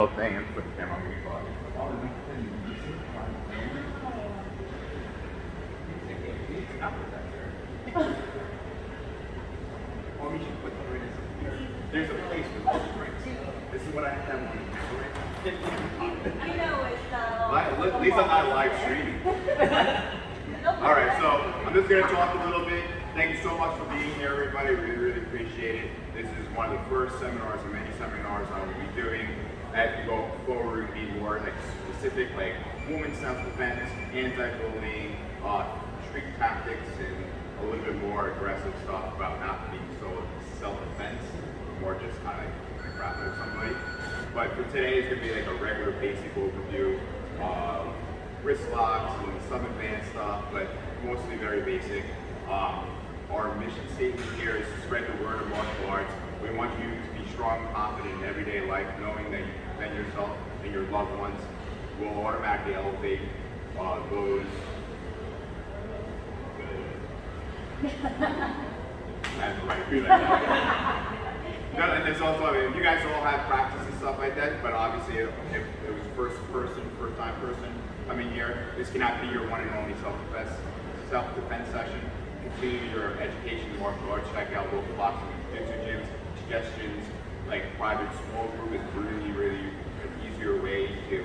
thing and put the camera on me. Or we should put them in. There's a place for those drinks. This is what I have on the You know it's At least I'm not live streaming. Alright, so I'm just going to talk a little bit. Thank you so much for being here, everybody. Really appreciate it. This is one of the first seminars of many seminars I will be doing. As we go forward, we be more like specific, like women's self-defense, anti-bullying, street tactics, and a little bit more aggressive stuff about not being so self-defense, more just kind of like grappling with somebody. But for today, it's going to be like a regular basic overview of wrist locks and some advanced stuff, but mostly very basic. Our mission statement here is to spread the word of martial arts. We want you to be strong and confident in everyday life, knowing that you defend yourself and your loved ones will automatically elevate those. That's right. Be like that. No, and there's also, I mean, you guys all have practice and stuff like that, but obviously if it was first time person coming here, this cannot be your one and only self-defense session. Continue your education in martial arts, check out local boxing and jiu-jitsu gyms, suggestions, like private small group is really an easier way to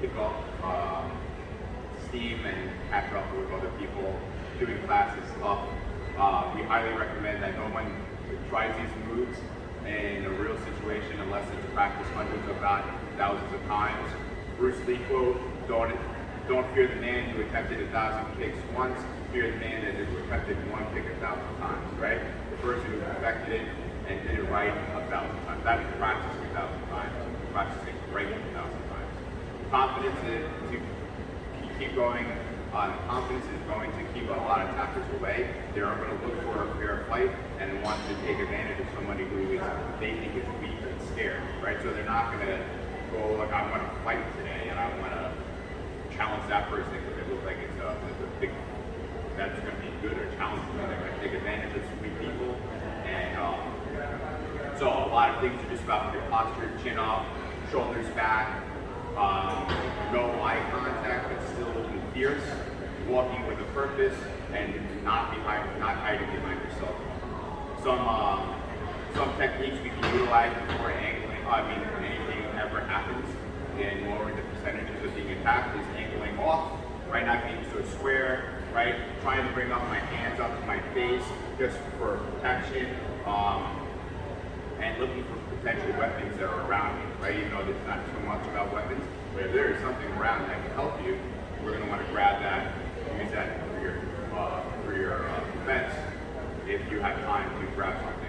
pick up steam and catch up with other people doing classes stuff. We highly recommend that no one tries these moves in a real situation unless it's practiced hundreds of thousands of times. Bruce Lee quote, don't fear the man who attempted 1,000 kicks once, fear the man that has attempted one kick 1,000 times, right? The person who perfected it and did it right 1,000 times. That is practicing 1,000 times, practicing right 1,000 times. Confidence is to keep going. Confidence is going to keep a lot of attackers away. They are going to look for a fair fight and want to take advantage of somebody who they think is weak and scared, right? So they're not going to go like, I want to fight today and I want to challenge that person because it looks like it's a big, that's going to be good or challenging. They're going to take advantage of some weak people. And so a lot of things are just about your posture, chin up, shoulders back, no eye contact, but still looking fierce, walking with a purpose, and not hiding behind yourself. Some techniques we can utilize before anything ever happens in lowering the percentages of being attacked is angling off, right? Not being so square, right? Trying to bring up my hands up to my face just for protection, and looking for potential weapons that are around me, right? Even though there's not too much about weapons, but if there is something around that can help you, we're going to want to grab that, use that for your defense if you have time to grab something.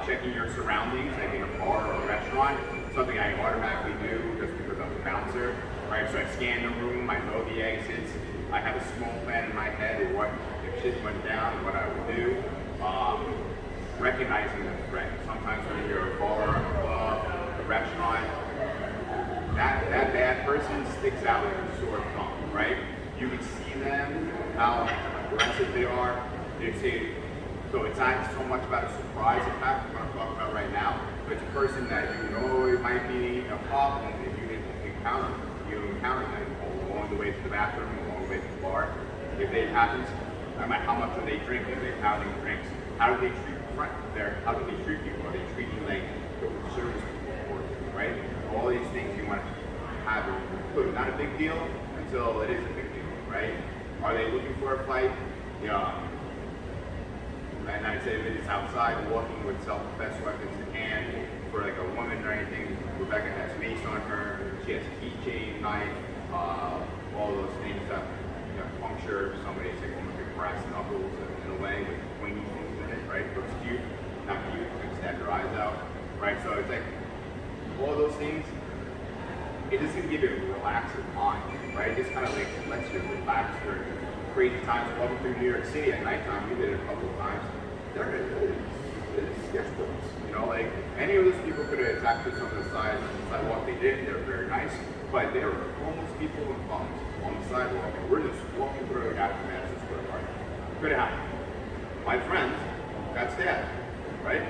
Checking your surroundings, like in a bar or a restaurant, something I automatically do just because I'm a bouncer, right? So I scan the room, I know the exits, I have a small plan in my head of what if shit went down, what I would do. Recognizing the threat. Sometimes when you're a bar, a club, a restaurant, that bad person sticks out like a sore thumb, right? You can see them, how aggressive they are. So it's not so much about a surprise attack, what I'm talking about right now, but it's a person that you know it might be a problem if you encounter them along the way to the bathroom, along the way to the bar. If it happens, no matter how much are they drinking, are they pounding drinks, how do they treat how do they treat people? Are they treating like service people, right? All these things you want to have included. Not a big deal until it is a big deal, right? Are they looking for a fight? Yeah. And I'd say if it's outside, walking with self-defense weapons in hand, for like a woman or anything, Rebecca has mace on her, she has a keychain, knife, all those things that puncture somebody's like almost like brass knuckles in a way with pointy things in it, right? Looks cute, not cute, like stab your eyes out, right? So it's like all those things, it just can give you a relaxed mind, right? It just kind of like lets you relax during crazy times. Walking through New York City at nighttime, we did it a couple of times. They're sketchbooks, you know, like any of those people could have attacked us on the sidewalk. They did, they were very nice, but they were homeless people with bums on the sidewalk, and we're just walking through after Madison Square Park. Could have happened. My friends got stabbed, right?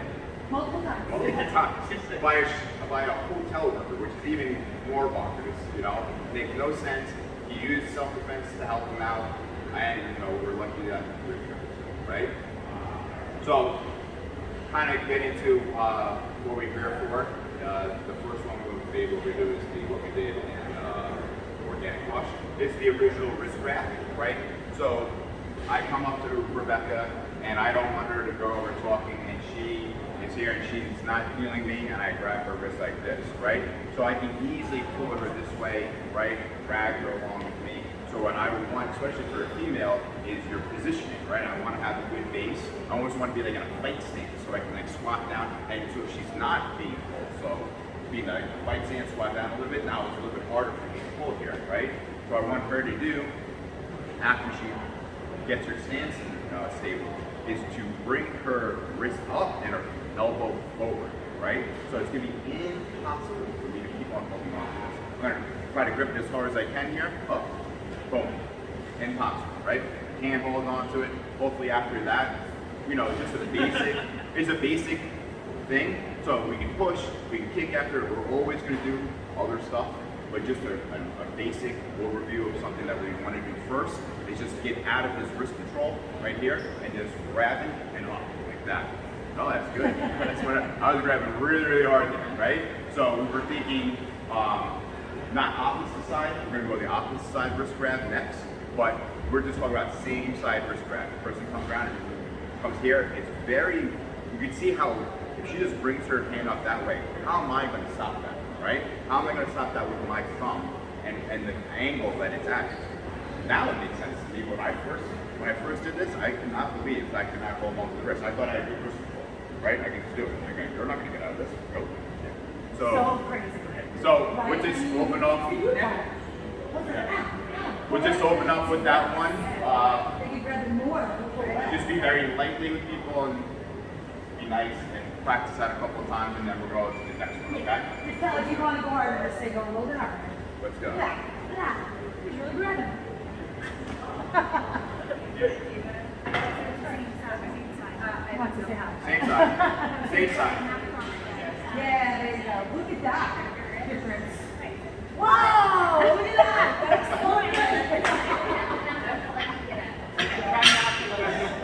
Multiple times. Multiple times by by a hotel worker, which is even more bonkers, you know? Makes no sense. He used self-defense to help him out, and you know, we're lucky that we're here, right? So, kind of get into what we're here for. The first one we'll be able to do is what we did in Organic Wash. It's the original wrist wrap, right? So I come up to Rebecca and I don't want her to go over talking, and she is here and she's not feeling me, and I grab her wrist like this, right? So I can easily pull her this way, right? Drag her along with me. So what I would want, especially for a female, is your positioning, right? I want to have a good base. I always want to be like in a fight stance, so I can like squat down, and so if she's not being pulled, so being like a fight stance, squat down a little bit, now it's a little bit harder for me to pull here, right? So I want her to do, after she gets her stance stable, is to bring her wrist up and her elbow forward, right? So it's going to be impossible for me to keep on holding on to this. I'm going to try to grip it as hard as I can here, up, boom, impossible, right? Can't hold on to it. Hopefully after that, you know, just it's a basic thing. So we can push, we can kick after it. We're always going to do other stuff, but just a basic overview of something that we want to do first is just get out of this wrist control right here and just grabbing and up like that. Oh, that's good. That's what I was grabbing really, really hard there, right? So we were thinking not opposite side. We're going to go the opposite side wrist grab next, but we're just talking about same side wrist grab. The person comes around and comes here. It's very, you can see how if she just brings her hand up that way, how am I going to stop that, right? How am I going to stop that with my thumb and the angle that it's at? Now it makes sense to me. When I first did this, I could not believe I could not hold on to the wrist. I thought I had good wrist control, right? I can just do it. You're not going to get out of this. Go. So crazy. So we'll just open up. We'll just open up with that one. Just be very lightly with people and be nice and practice that a couple of times, and then we'll go to the next one, okay? Just tell if you want to go harder, just say go a little bit harder. Let's go. Yeah. He's really grabbing. Wants to say hi. Same side. Same side. Yeah, there you go. Look at that difference. Wow! Look at that. That's so good.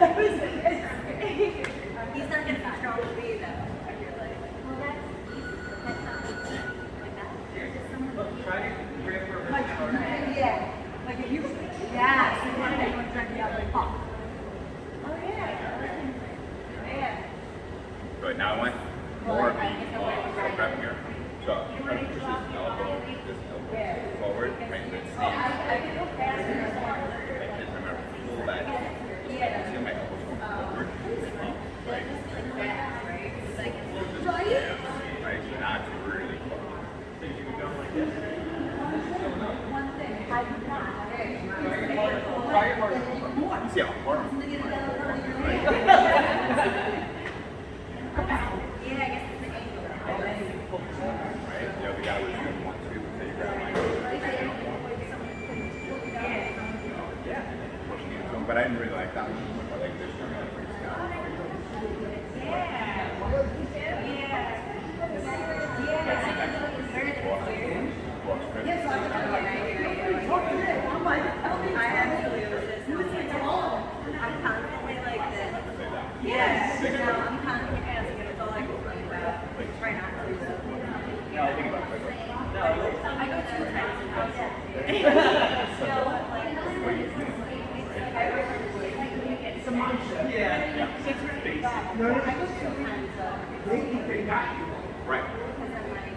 That was amazing. He's not going to control me though. I feel like. Well, that's not like that. There's just someone. Try to grab her Like, yeah. Like if you, yes, you want to drag the other pop. Oh yeah. Yeah. Good. Now I want more of the grab here. So try to push this elbow forward, right? Let's stand. Like this. Remember, pull that. See my elbows going forward. Right. Yeah. Right. So now it's really close. So you can go like this. One thing, I would not. You see how far I'm going, right? Yeah, I guess it's the angle. Right? The other guy was doing 1, 2, so you grab my yeah. Pushing into him, but I didn't really like that one. I like this one. I like this down. Yes, I would. Talk to me. I'm like, I actually was just I'm constantly like this. Yes. I'm constantly asking if it's all I can think about. Try not to. No, I think about it. I go 2 times a week. So, like, it's a mantra. Yeah. it's really basic. I go 2 times a week. Right. Because I'm like,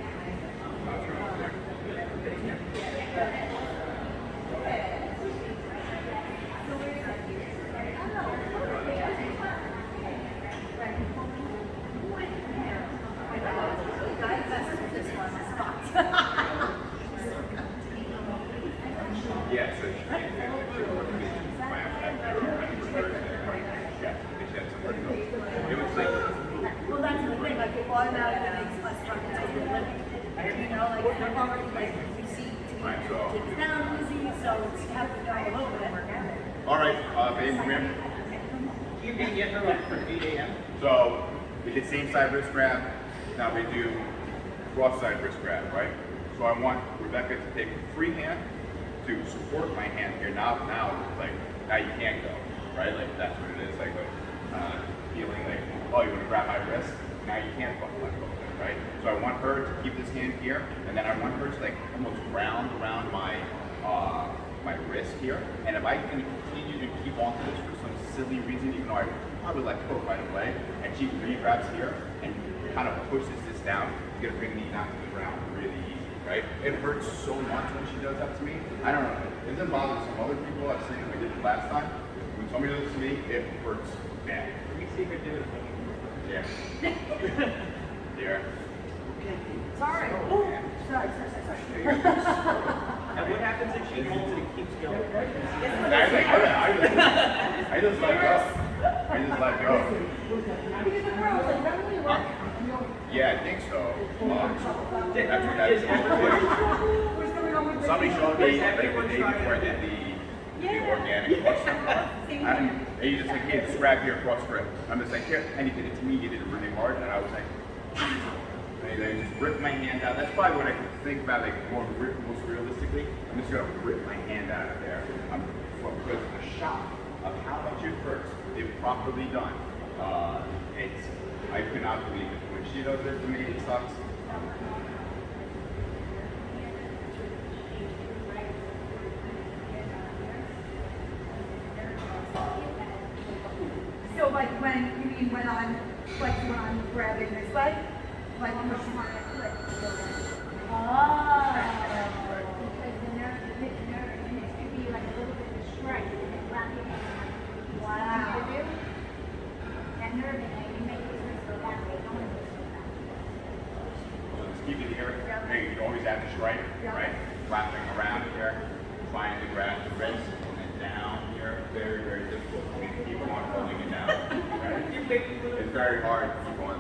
Yeah, so she was it was like, Well, that's the thing, like it automatically makes us talk to the living. You know, like we're already like you see right, so. it's down easy, so it's have to go a little bit. All right, babe, come here. You can get her up for 8 a.m. So we did same side wrist grab. Now we do cross side wrist grab, right? So I want Rebecca to take a free hand to support my hand here. Now it's like, now you can't go, right? Like that's what it is, like feeling like, oh, you want to grab my wrist? Now you can't fucking let go of it, right? So I want her to keep this hand here, and then I want her to like almost round around my my wrist here. And if I can continue to keep on to this for some silly reason, even though I probably let go right away, and she re-grabs here and kind of pushes this down, you're gonna bring me down to the ground really easy, right? It hurts so much when she does that to me. I don't know. It doesn't bother some other people. I've seen it. I did it last time. When somebody does it to me, it hurts bad. Let me see if I do it. Yeah. Yeah. Sorry. Yeah. Sorry. And what happens if she holds it and keeps going? I just let go. I just let go. Because the girls, like, that really work. Yeah, I think so. That's what Is everyone, What's going on with somebody showed me like, the Everyone's day trying before I to- did the organic course. And you just like, hey, just grab here, cross grip. I'm just like, here, and he did it to me, he did it really hard, and I was like, and I just ripped my hand out. That's probably what I could think about, like most realistically. I'm just gonna rip my hand out of there. Because of the shock of how much it hurts if properly done. I could not believe it. When she does it to me, it sucks. So like when I'm grabbing this way, like push my foot. Oh. Because the nerve, and it could be like a little bit of a strike, and it wrap your hand around. Wow. You do? That nerve in there, you make this wrist go that way, don't let it go that way. So just keep it here. Hey, you always have to strike, right? Wrapping around here, trying to grab the wrist, and then down here. Very, very difficult. Keep on holding it down. Right? It's very hard to keep on.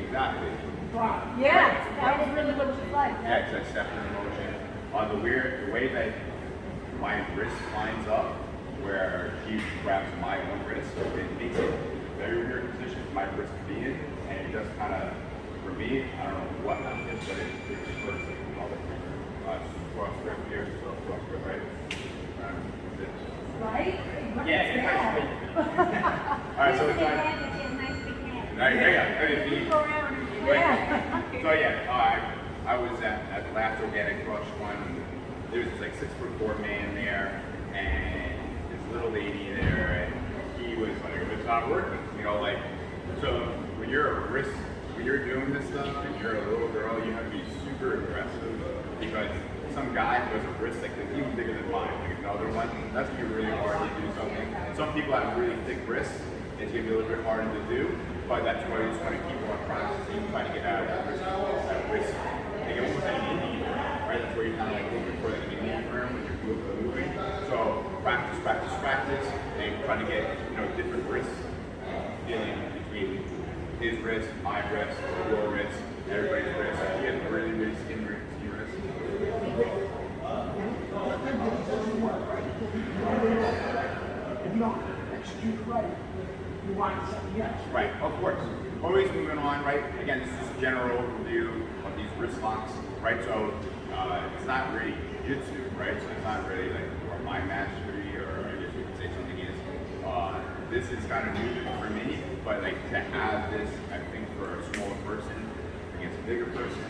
Exactly. Yeah, that was really what she's like. Yeah, it's like stepping in motion. On the way that my wrist lines up, where he grabs my own wrist, so it makes it a very weird position for my wrist to be in, and it just kind of, for me, I don't know what happens, but it just hurts like all the cross grip here, so cross grip, right? Right? Yeah, All right, so it's Big like, hand, it's a nice big hand. all right, there you You go. go around and Yeah. So yeah, I was at the last organic crush one. There was this like 6'4" man there, and this little lady there, and he was like, "It's not working," you know, like. So when you're doing this stuff, and you're a little girl, you have to be super aggressive because some guy who has a wrist like this, even bigger than mine, like another one, that's gonna be really hard to do something. Some people have really thick wrists. It's gonna be a little bit harder to do, but that's why you just want to keep on practicing, trying to get out of that wrist. Like almost like an indie, right? That's where you're kind of like looking for like an indie firm when you're moving. So practice, and trying to get different wrists feeling between his wrist, my wrist, your wrist, everybody's wrist. You have really, really skinny wrist. If you don't execute right, you want something else. Right, of course. Always moving on, right? Again, this is a general overview of these wrist locks, right? So it's not really jiu-jitsu, right? So it's not really like or my mastery, or I guess you could say something is. This is kind of new for me, but like to have this, I think for a smaller person against a bigger person,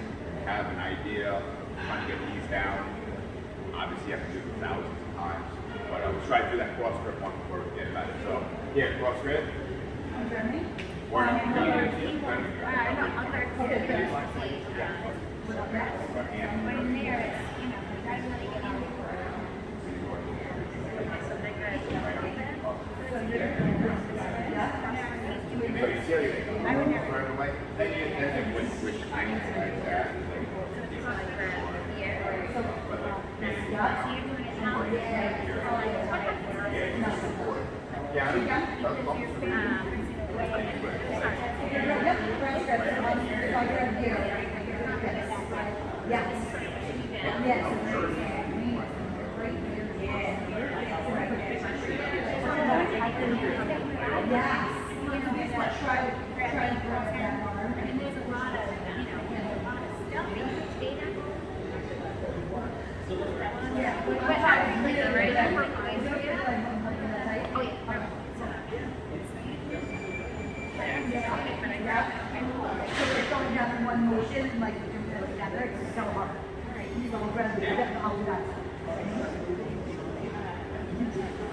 have an idea, trying to get these down. Obviously, you have to do it thousands of times, but I was trying to do that cross grip one before we get about it. So, yeah, cross grip. Under me? Or not, under two. But in there, it's, I really get on So you see how you right away? Then which angles like that. Yes. Yeah. So it's going down in one motion, like you do it together. It's so hard. You go grab the I'll do that.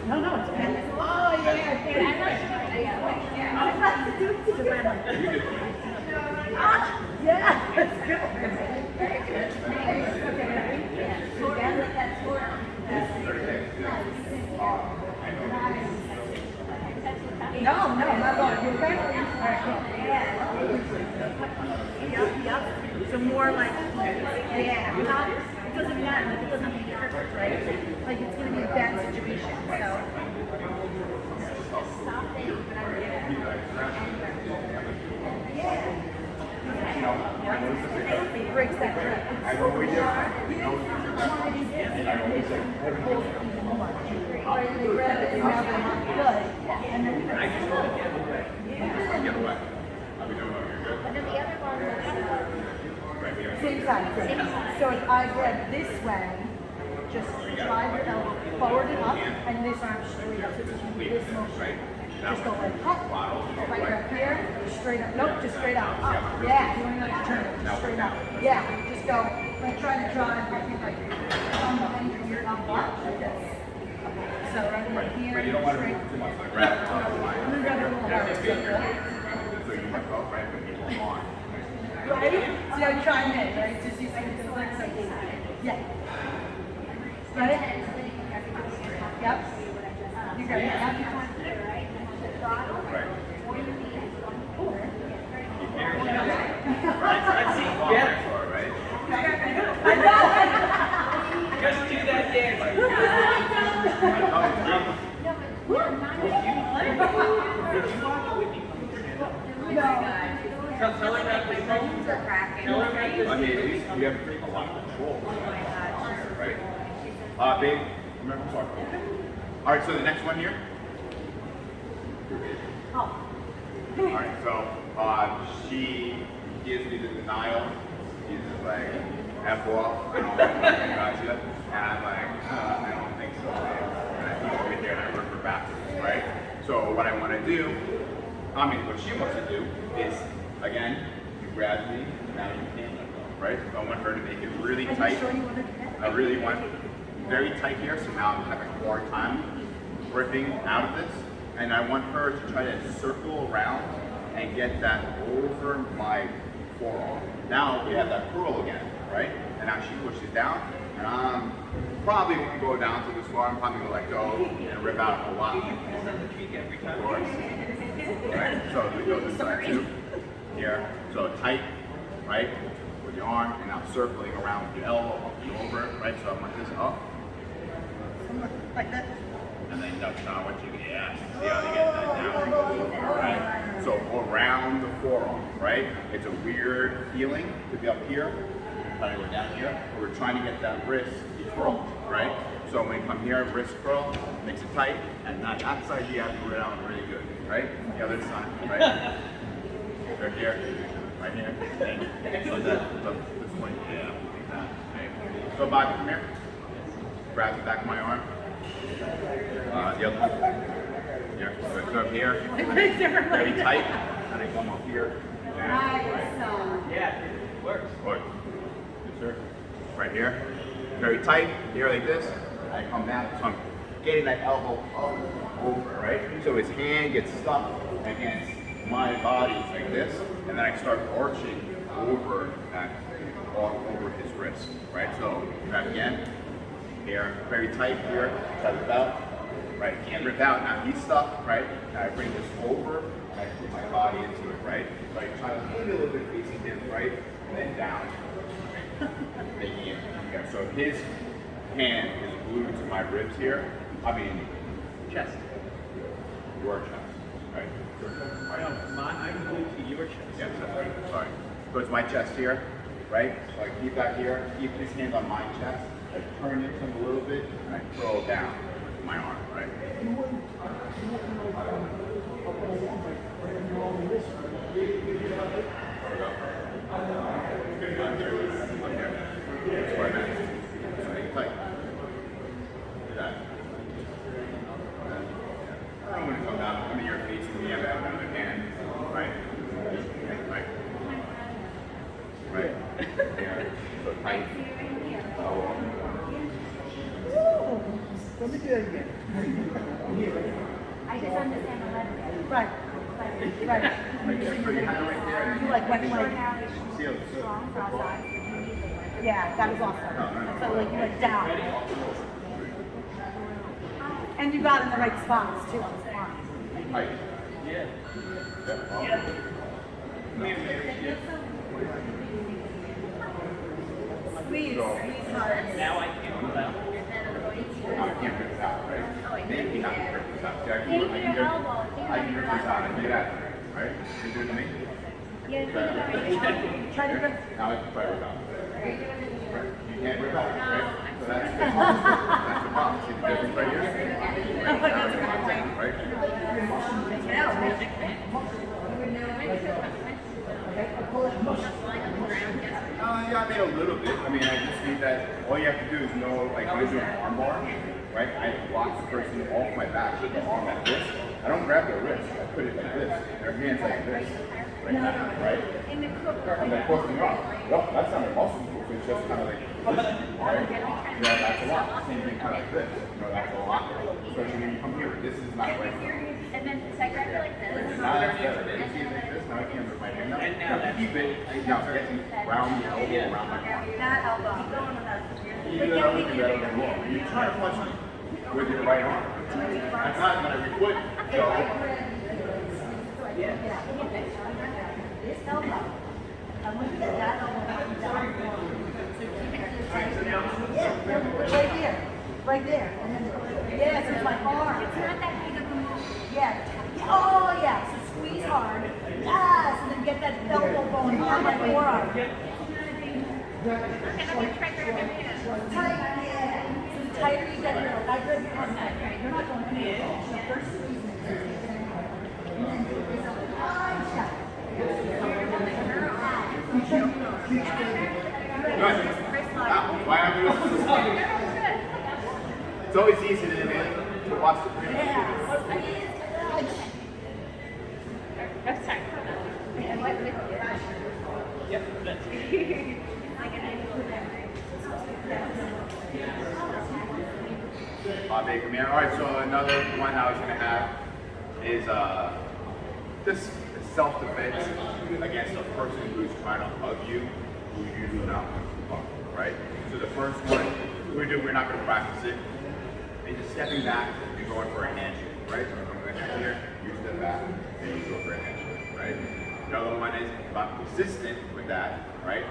No, no, it's okay. Oh, yeah. I'm about to do it to yeah, that's good. Very good. Okay, so again, let that torque. No, not at all. You're okay? Yep. So more like, yeah, it doesn't matter, like, it doesn't have to be perfect, right? Like, it's gonna be a bad situation, so. It breaks that grip. I know we do. Or they grab it and now they're not good. And then Get away. Are we doing okay? Good. And then the other one was, Right here. same side. So if I grab this way, just drive your elbow forward and up, and this arm straight up. So just do this motion. Just go like up, right up here, straight up. Nope, just straight up. Up. Yeah, you don't even have to turn it. Just straight up. Yeah, just go. Like try to drive, I think like on behind your ear, up, like this. So right here, But you don't want to straight. move too much like grab the top of the line. I'm gonna grab it a little harder. So you might go right, but you come on. Ready? So now try it, right? Just use the legs like this. Yeah. Ready? Yep. You got it. Yep. Right. Let's see. Yeah. All right. I know. Just do that dance. Tell her that this Bones are cracking. Tell her that this I mean, at least you have a lot of control. Right? Babe, remember, sorry. All right, so the next one here. Oh. All right, so she gives me the denial. She's just like, F off, I don't got you. And I'm like, I don't think so. And I keep over here and I work for baptism, right? So what I want to do, what she wants to do is, again, you grab me, now you can't let go, right? So I want her to make it really tight. I really want very tight here, so now I'm having a hard time ripping out of this. And I want her to try to circle around and get that over my forearm. Now we have that curl again, right? And now she pushes down, and I'm probably won't go down to this far. I'm probably gonna let go and rip out a lot. Every time. Of course. Right? So we go this side too. Here. So tight, right? With your arm, and now circling around with your elbow up and over, right? So I want this up. Like that. And then that's not what you get. Yeah. See how you get that down? Right? So around the forearm, right? It's a weird feeling to be up here, trying to go down here. But we're trying to get that wrist curled, right? So when you come here, wrist curl, makes it tight, and now that side you have to go down really good, right? The other side, right? Right here, right here. So this point, yeah, like that. Right? So Bobby, come here. Grab the back of my arm. The other one. Here. So up here. Very tight. And I come up here. Yeah, it works. Look. Yes, sir. Right here. Very tight. Here like this. I come down. So I'm getting that elbow up over, right? So his hand gets stuck against my body like this. And then I start arching over that, all over his wrist, right? So grab again. Here, very tight here, try to rip out, right? Can't rip out, now he's stuck, right? Now I bring this over, and I put my body into it, right? So I try to maybe a little bit facing him, right? And then down, making it here. So his hand is glued to my ribs here, Chest. your chest, right? No, I'm glued to your chest. Yes, that's right, sorry. So it's my chest here, right? So I keep that here, keep his hand on my chest. I turn it to him a little bit, and I curl down with my arm, right? That's where I'm at. So hang tight. Do that. I don't want to come down. You're facing me. I have another hand, right? I just understand the letter. Right. Right. So you have it right there. You like went like, See how Strong cross eyes, but you need the letter. yeah, that was awesome. So like you went down. And you got in the right spots too on the spine. Height. Yeah. Squeeze hard. Now I can't move out. I can't rip this out, right? Maybe not rip this out. See, I can rip this out and get out of there, right? You do it to me? Try to rip. Now I can try to rip out. Right? You can't rip out, right? So that's the problem. See the difference right here? Yeah, I mean a little bit. I mean, I just need that. All you have to do is know, like when I do an arm bar, right? I block the person off my back with the arm like this. I don't grab their wrist. I put it like this. Their hands like this, right now, right? And then push them up. Well, that's not a muscle move. It's just kind of like this, right? Yeah, that's a lot. Same thing, kind of like this. You know, that's a lot. Especially when you come here. This is not right. And then so I grab it like this. Now that's better. You see it like this? Now I can't rip my hand up. Now keep it. Now get me round the elbow, around my arm. That elbow. Keep going with that. You don't look at that on the wall. You try to punch me with your right arm. That's not going to be quick. So, This elbow. I'm looking at that elbow down. Yeah, right here. Right there. And then, yes, it's my arm. It's not that big of a move. Yeah. Oh, yeah. So squeeze hard. Yes. And then get that elbow going on my forearm. Okay, let me try grabbing your hand. Tight, yeah. So the tighter you get here, I grab your hand. You're not going anywhere. So first squeeze it. And then it's a high shot. why have you? It's always easy to watch the video. I'm sorry. Yep, that's They come here. All right, so another one I was going to have is just self-defense against a person who's trying to hug you, who you do not want to hug, right? So the first one we're not going to practice it. And just stepping back and going for a handshake, right? So I'm going to come here, you step back, and you go for a handshake, right? The other one is, if I'm consistent with that, right?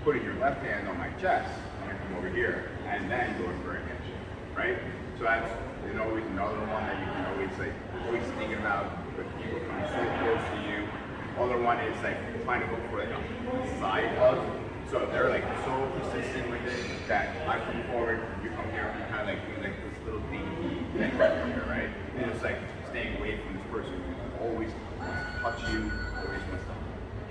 Putting your left hand on my chest, I'm going to come over here, and then going for a handshake, right? So that's always another one that you can always always thinking about when people come so close to you. Other one is like trying to go for like a side hug. So if they're like so persistent with it that I come forward, you come here, you kind of like doing like this little dinky thing right here, right? And it's like staying away from this person who always wants to touch you, always wants to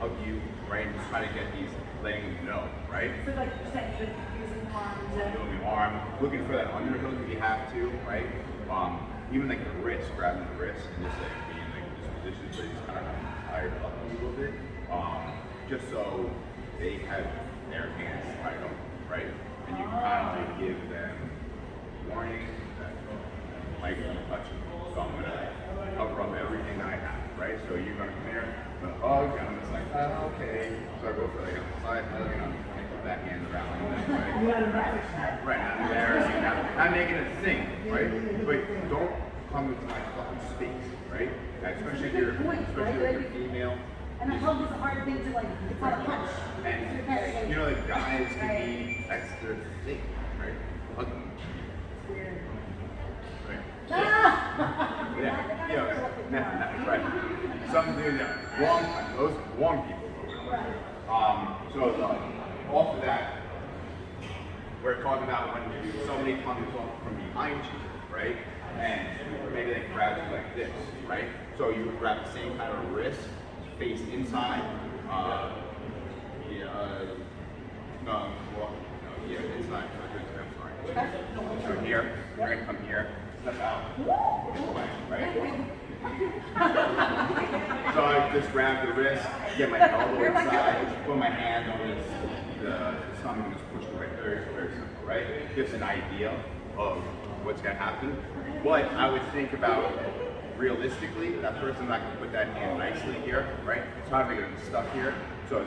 hug you, right? And just try to get these, letting them know, right? So like you said, you're using arms and Doing the arm, looking for that underhook if you have to, right? Even like the wrist, grabbing the wrist and just like being like this position so you just kind of tired up a little bit, just so they have their hands tied up, right? And you can kind of like give them warning that might want to touch you. So I'm gonna cover up everything that I have, right? So you're gonna come here, I'm gonna hug, and I'm just like, okay. So I go for like a side hug, and I'm gonna put that hand around them, right? Right, I'm embarrassing now. I'm making a thing, right? But don't come into my fucking space, right? Especially if you're, female. And a hug is a hard thing to like, it's not a punch. And you know, like guys can be, that's their thing, right? Hug them. Right? Yeah, right. Some do that. Those wrong people. So off of that, we're talking about when somebody comes up from behind you, right? And maybe they grab you like this, right? So you would grab the same kind of wrist, face inside. Inside. I'm sorry. So here, you're gonna come here, step out, away, right? So I just grab the wrist, get my elbow inside, put my hand on the stomach and just push away. Very, very simple, right? Gives an idea of what's gonna happen. But I would think about realistically, that person's not gonna put that hand nicely here, right? It's probably gonna be stuck here. So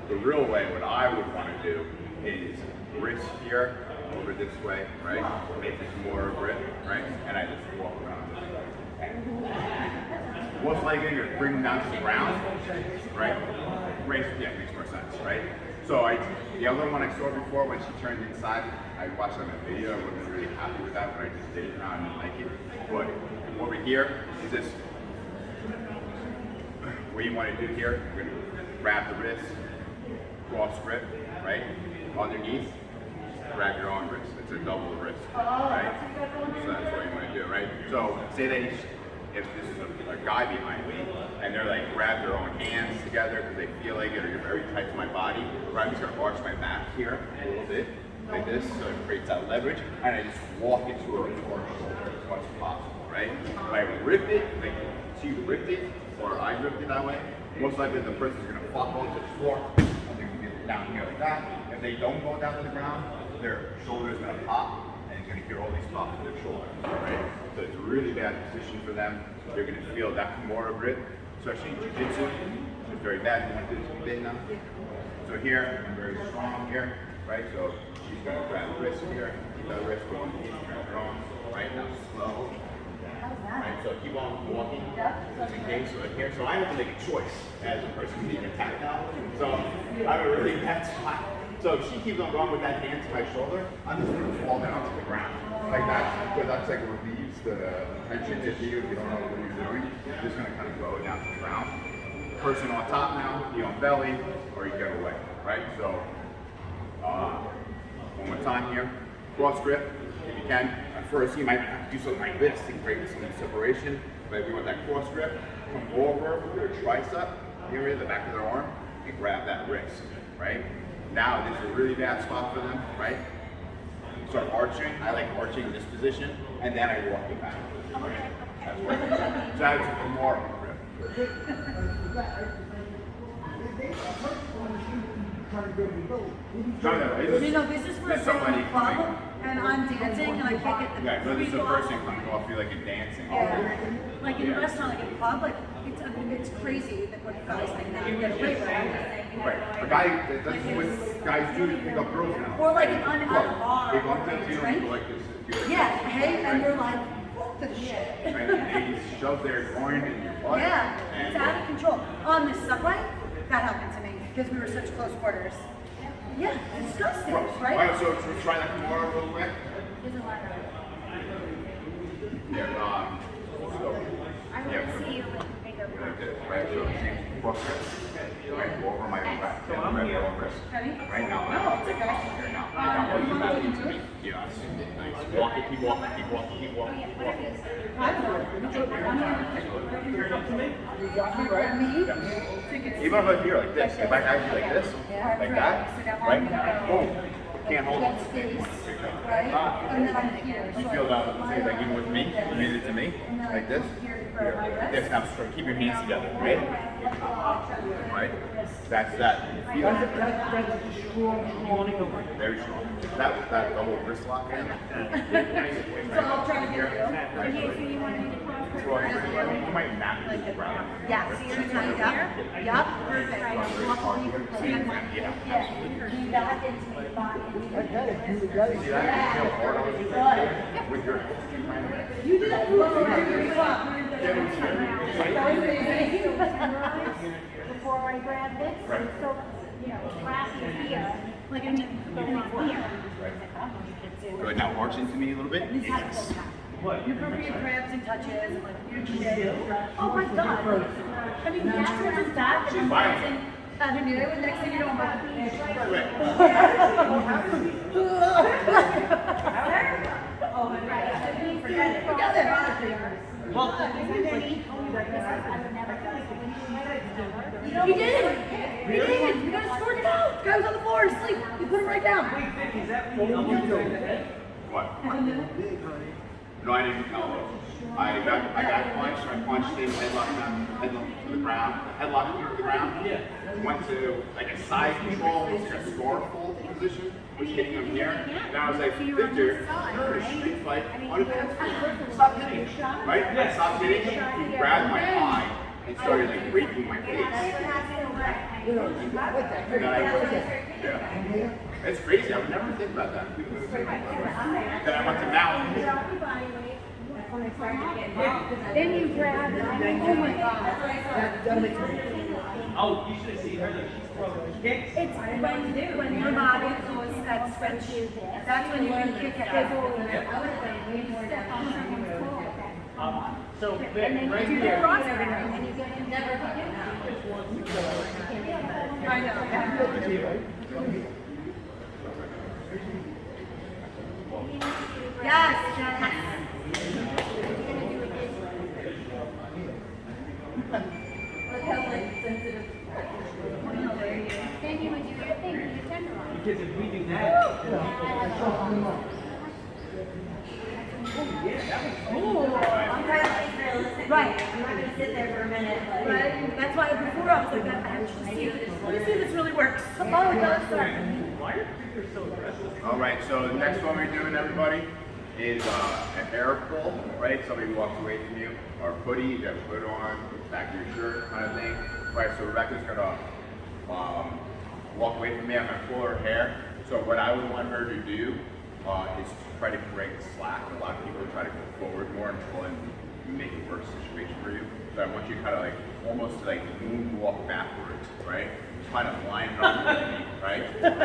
the real way, what I would wanna do is wrist here, over this way, right? Make this more grip, right? And I just walk around this way. Most likely you're gonna bring them down to the ground, right? Race, yeah, makes more sense, right? So the other one I saw before when she turned inside, I watched on a video, I wasn't really happy with that, but I just did it now and I didn't like it. But over here is this, what you wanna do here, you're gonna grab the wrist, cross grip, right? Underneath, grab your own wrist. It's a double wrist, right? So that's what you want to do, right? So say that if this is a guy behind me and they're like grab their own hands together because they feel like it or you're very tight to my body, right? I'm just gonna arch my back here a little bit, like this, so it creates that leverage, and I just walk into a torn shoulder as much as possible, right? If I rip it, like see you ripped it, or I ripped it that way, most likely the person's gonna flop onto the floor and they're gonna get down here like that. If they don't go down to the ground, their shoulder is going to pop, and you're going to hear all these pops in their shoulder, right? So it's a really bad position for them. They're going to feel that Kimura grip, especially in jiu-jitsu. It's very bad. You want this to be big now. So here, I'm very strong here, right? So she's going to grab the wrist here, keep that wrist going, turn her on, right? Now slow. Right, so keep on walking, just in case, right here. So I have to make a choice as a person being attacked now. So I have a really bad spot. So if she keeps on going with that hand to my shoulder, I'm just going to fall down to the ground. Like that, because that's like relieves the tension if you don't know what you're doing. You're just going to kind of go down to the ground. Person on top now, you on belly, or you get away, right? So one more time here. Cross grip, if you can. At first, you might have to do something like this to create some separation. But if you want that cross grip, come over with your tricep, area, the back of their arm, and grab that wrist, right? Now, this is a really bad spot for them, right? Start arching. I like arching in this position, and then I walk it back. Right? That's what it is. So that's a more grip. No, You know, this is where there's somebody I'm coming. problem, and I'm dancing, and I can't get the Yeah, but this is a people person off. coming off you like you're dancing. Yeah. Like in a restaurant, like in a pub, like it's crazy that what guys think that you get away with. Right. A guy, that's what guys do to pick up girls now. Or like an at a bar. They bump into you and Drink. you like this. Yeah, hey, and you're like, what the shit? Right, and they shove their groin in your butt. Yeah, and it's out of control. On the subway, that happened to me because we were such close quarters. Yeah, disgusting, Alright, right? so try that tomorrow real quick. There's a lot of. Yeah, so, I want to see you with bigger like this, right? So, cross grip. Right, go over my back. Yeah, right, wrist. Ready? Right now. No, it's okay. Here, now. Now, You want to look into it? yes. Nice. Walk it, keep walking, keep walking, keep walking, keep walking. I don't know. You got me, right? Me? Even if I'm here like this, if I have you like this, like that, right? Boom. Can't hold it. Right? And then I'm here. You feel that, say, like even with me, you made it to me, like this. Like this, now keep your hands together, right? Right? That's that. You feel it. That's a strong. Very strong. That was that double wrist lock in. So I'll try to get you. you want to do the cross You might not be the ground. Yeah, see your time, yeah. Yup, perfect. Yeah. Lean back into the body. I got it. You got it. See that? You feel hard on Good. with your You did that move very well. before I grab this. Right. So, grab here. Like, I mean, here. Good. Now arch into me a little bit. You prefer your grabs and touches and like your chin. Oh my God. I mean, that's what it's that. She's violent. And then the next thing you know, I'm like, Oh, right. Forget it. forget it. Underneath, I would never do it. He did. He did. You gotta sort it out. Guy was on the floor asleep. You put him right down. What? No, I didn't elbow. I got punched. I punched him, headlock to the ground. Headlock him to the ground. Yeah. Went to like a side control, like a score hold position, was hitting him here. And I was like, Victor, you're in a street fight on a dance floor. Stop hitting him. Right? I stopped hitting him. He grabbed my eye and started like breaking my face. And then I went, yeah. It's crazy. I would never think about that. Then I went to mountain. Then you grab it. Oh my God. Oh, you should have seen her. She's throwing kicks. It's when your body goes that stretch, that's when you can kick it. So, Vic, And right then you do the here. cross and then you get in never get out. I know. Yes, yes. Look how like sensitive. Then you would do your thing, your tenderloin. Because if we do that, I'm trying to be realistic. Right. I'm not gonna sit there for a minute. Like, Right? That's why before I was like, I actually see this. Let me see if this really works. Oh, it does. why are people so aggressive? All right, so the next one we're doing, everybody, is an air pull, right? Somebody walks away from you, or hoodie, you have a hood on, back of your shirt kind of thing. Right, so Rebecca's gonna walk away from me, I'm gonna pull her hair. So what I would want her to do is to try to break the slack. A lot of people try to go forward more and pull and make it worse situation for you. So I want you to kind of like, almost like moonwalk backwards, right? Kind of line it up with me, right? And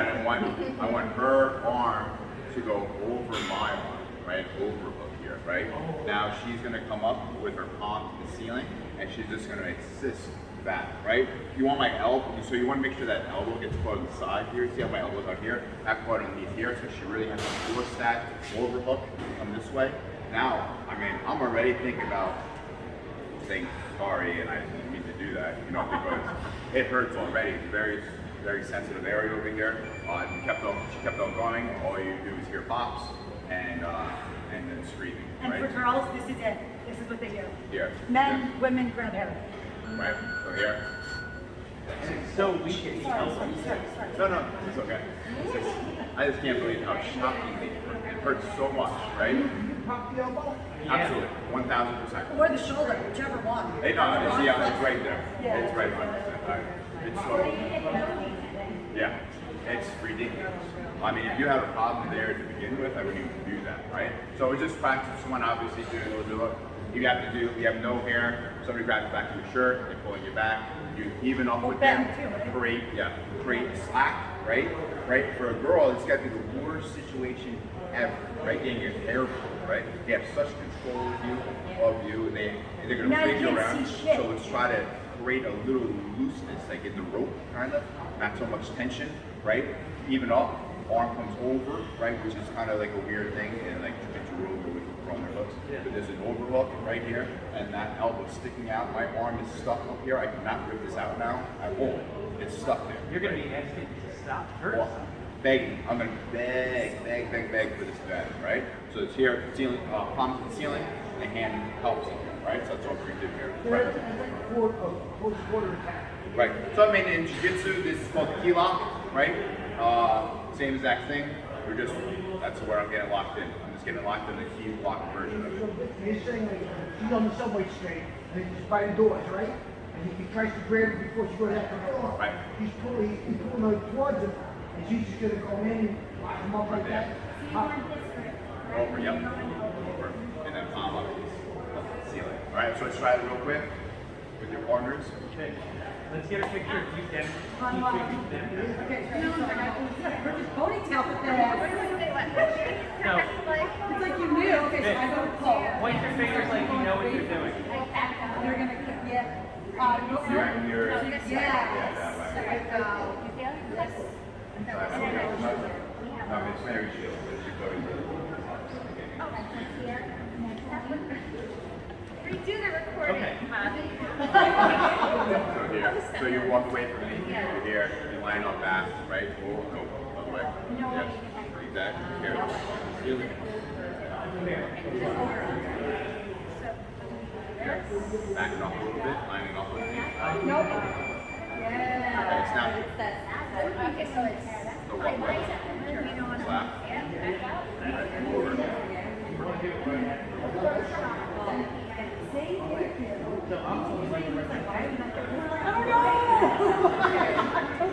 I want her arm to go over my arm, right? Overhook here, right? Now she's gonna come up with her palm to the ceiling, and she's just gonna assist that, right? You want my elbow, so you want to make sure that elbow gets put on the side here. See how my elbow's out here? That put underneath here, so she really has to force that overhook come this way. Now, I mean, I'm already thinking about saying sorry, and I didn't mean to do that, you know, because it hurts already. It's a very, very sensitive area over here. She kept on going. All you do is hear pops and then screaming. And right? for girls, this is it. This is what they do. Here. Men, women, grab hair. Right. So here. It's so weak at the elbow. No, it's okay. It's just, I just can't believe how shockingly it hurts so much, right? Pop the elbow? Absolutely, 1,000%. Or the shoulder, whichever one. Hey, no, see, it's right there. Yeah. It's right 100%. It's so, yeah, it's ridiculous. I mean, if you have a problem there to begin with, I wouldn't even do that, right? So we just practice someone obviously doing a little bit of, you have no hair, somebody grabs the back of your shirt, they're pulling you back, you even up with them, bend too, right? create slack, right? Right, for a girl, it's got to be the worst situation ever, right? Getting your hair pulled, right? They have such control of you, and they're gonna Now you wig you can't around. see shit. So let's try to create a little looseness, like in the rope, kind of, not so much tension, right? Even up, arm comes over, right? Which is kind of like a weird thing, and like jujitsu over with from their hooks. But there's an overhook right here, and that elbow sticking out. My arm is stuck up here. I cannot rip this out now. I won't. It's stuck there. You're going to be asking to stop. Hurts. Well, begging. I'm gonna beg for this to happen, right? So it's here, ceiling, palm to the ceiling, and the hand helps it, right? So that's what we did here. Right. Quarter attack. Right. So I mean, in jiu-jitsu, this is called the key lock, right? Same exact thing. That's where I'm getting locked in. I'm just getting locked in the key lock version of it. So you're saying like she's on the subway train and it's just by the doors, right? And if he tries to grab her before she goes out the door, Right. he's pulling her towards him, and she's just gonna go in and lock him up like that. Over, yep. Over. And then palm up the ceiling. All right, so let's try it real quick with your partners. Okay. Let's get a picture of you, Dem. Okay, so I got a perfect ponytail for that. No. It's like you knew. Okay, so I go pull. Point your fingers like you know what you're doing. They're gonna, yeah. You're Yes. No, it's very chill. Redo the recording, Okay. So here, so you walk away from me. You're here. You line up back, right? Oh, no, other way. Yes. Exactly. Here. Ceiling. Backing off a little bit, lining up with me. Nope. Okay, Yeah. snap. Okay, so it's So what? Slap.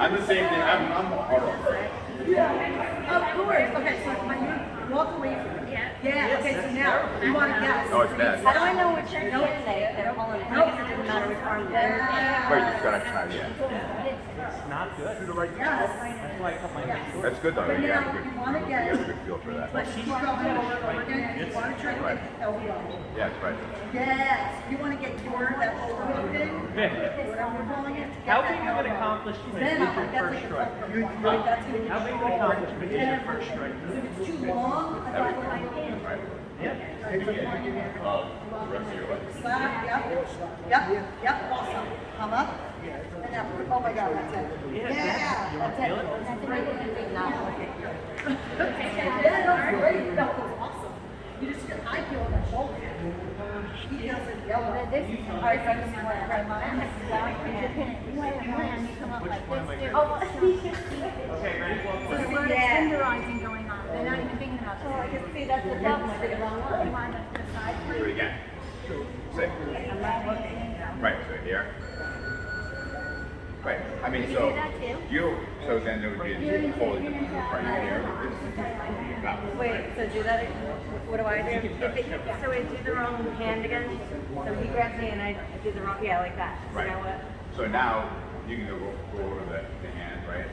I'm the same thing. I'm horrible. Of course. Okay, so when you walk away from it. Yeah. Okay, so now you want to guess. Oh, it's bad. How do I know which hand they're pulling? I guess it doesn't matter which arm they're Right, you just gotta try it. It's not good. Do the right thing. Yes. That's why I cut my hair short. That's good though. But You have a now good, you want to you get. have a good feel for that. Let's keep going over and over again. You want to try to get the elbow. Yeah, that's right. Yes. You want to get your that overloaded. Vic, Whatever we're calling it. how big of an accomplishment Then is your that's first like a strike? fulcrum one, right? That's gonna How get big you of an forward. accomplishment is your first strike? If it's too long, I got my hand. Right. Yeah. The rest of your legs. Slap, yep, awesome. Come up. And now, oh my God, that's it. Yeah, You want to feel it? That's great. Yeah, no, great. That was awesome. You just, I feel on my shoulder. He doesn't yell at this. I got some more right mine. You come up like this. Okay, ready? So there's a lot of tenderizing going on. They're not even thinking about Oh, I this. can see that's the problem. I did it wrong You one. want the side Do it again. Sit. Right, so here. Right. I mean, You so do that too? so then there would be a totally different move right here. Now, Wait, so do that. What do I do? So I do the wrong hand again. So he grabs me and I do the wrong. Yeah, like that. So right. now what? So now you can go over the hand, right?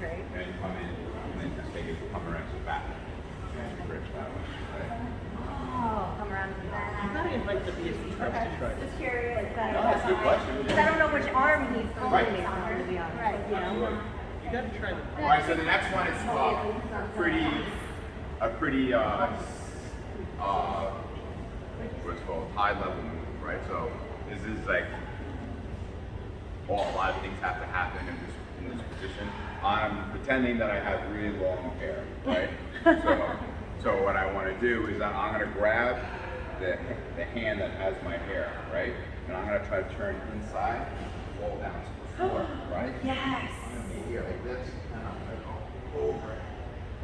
Right. And come in and then just take it, come around to the back. And bridge that way, right? Oh, come around to the back. You gotta invite the BSC folks to try this. Just curious. No, that's a good question. Because I don't know which arm he's Right. pulling me on, to be honest. Right. You know? You gotta try the. All right, so the next one is what's called high level move, right? So this is like, a lot of things have to happen in this position. I'm pretending that I have really long hair, right? so what I want to do is I'm going to grab the hand that has my hair, right? And I'm going to try to turn inside, fall down to the floor, right? Yes. I'm going to be here like this, and I'm going to go over it.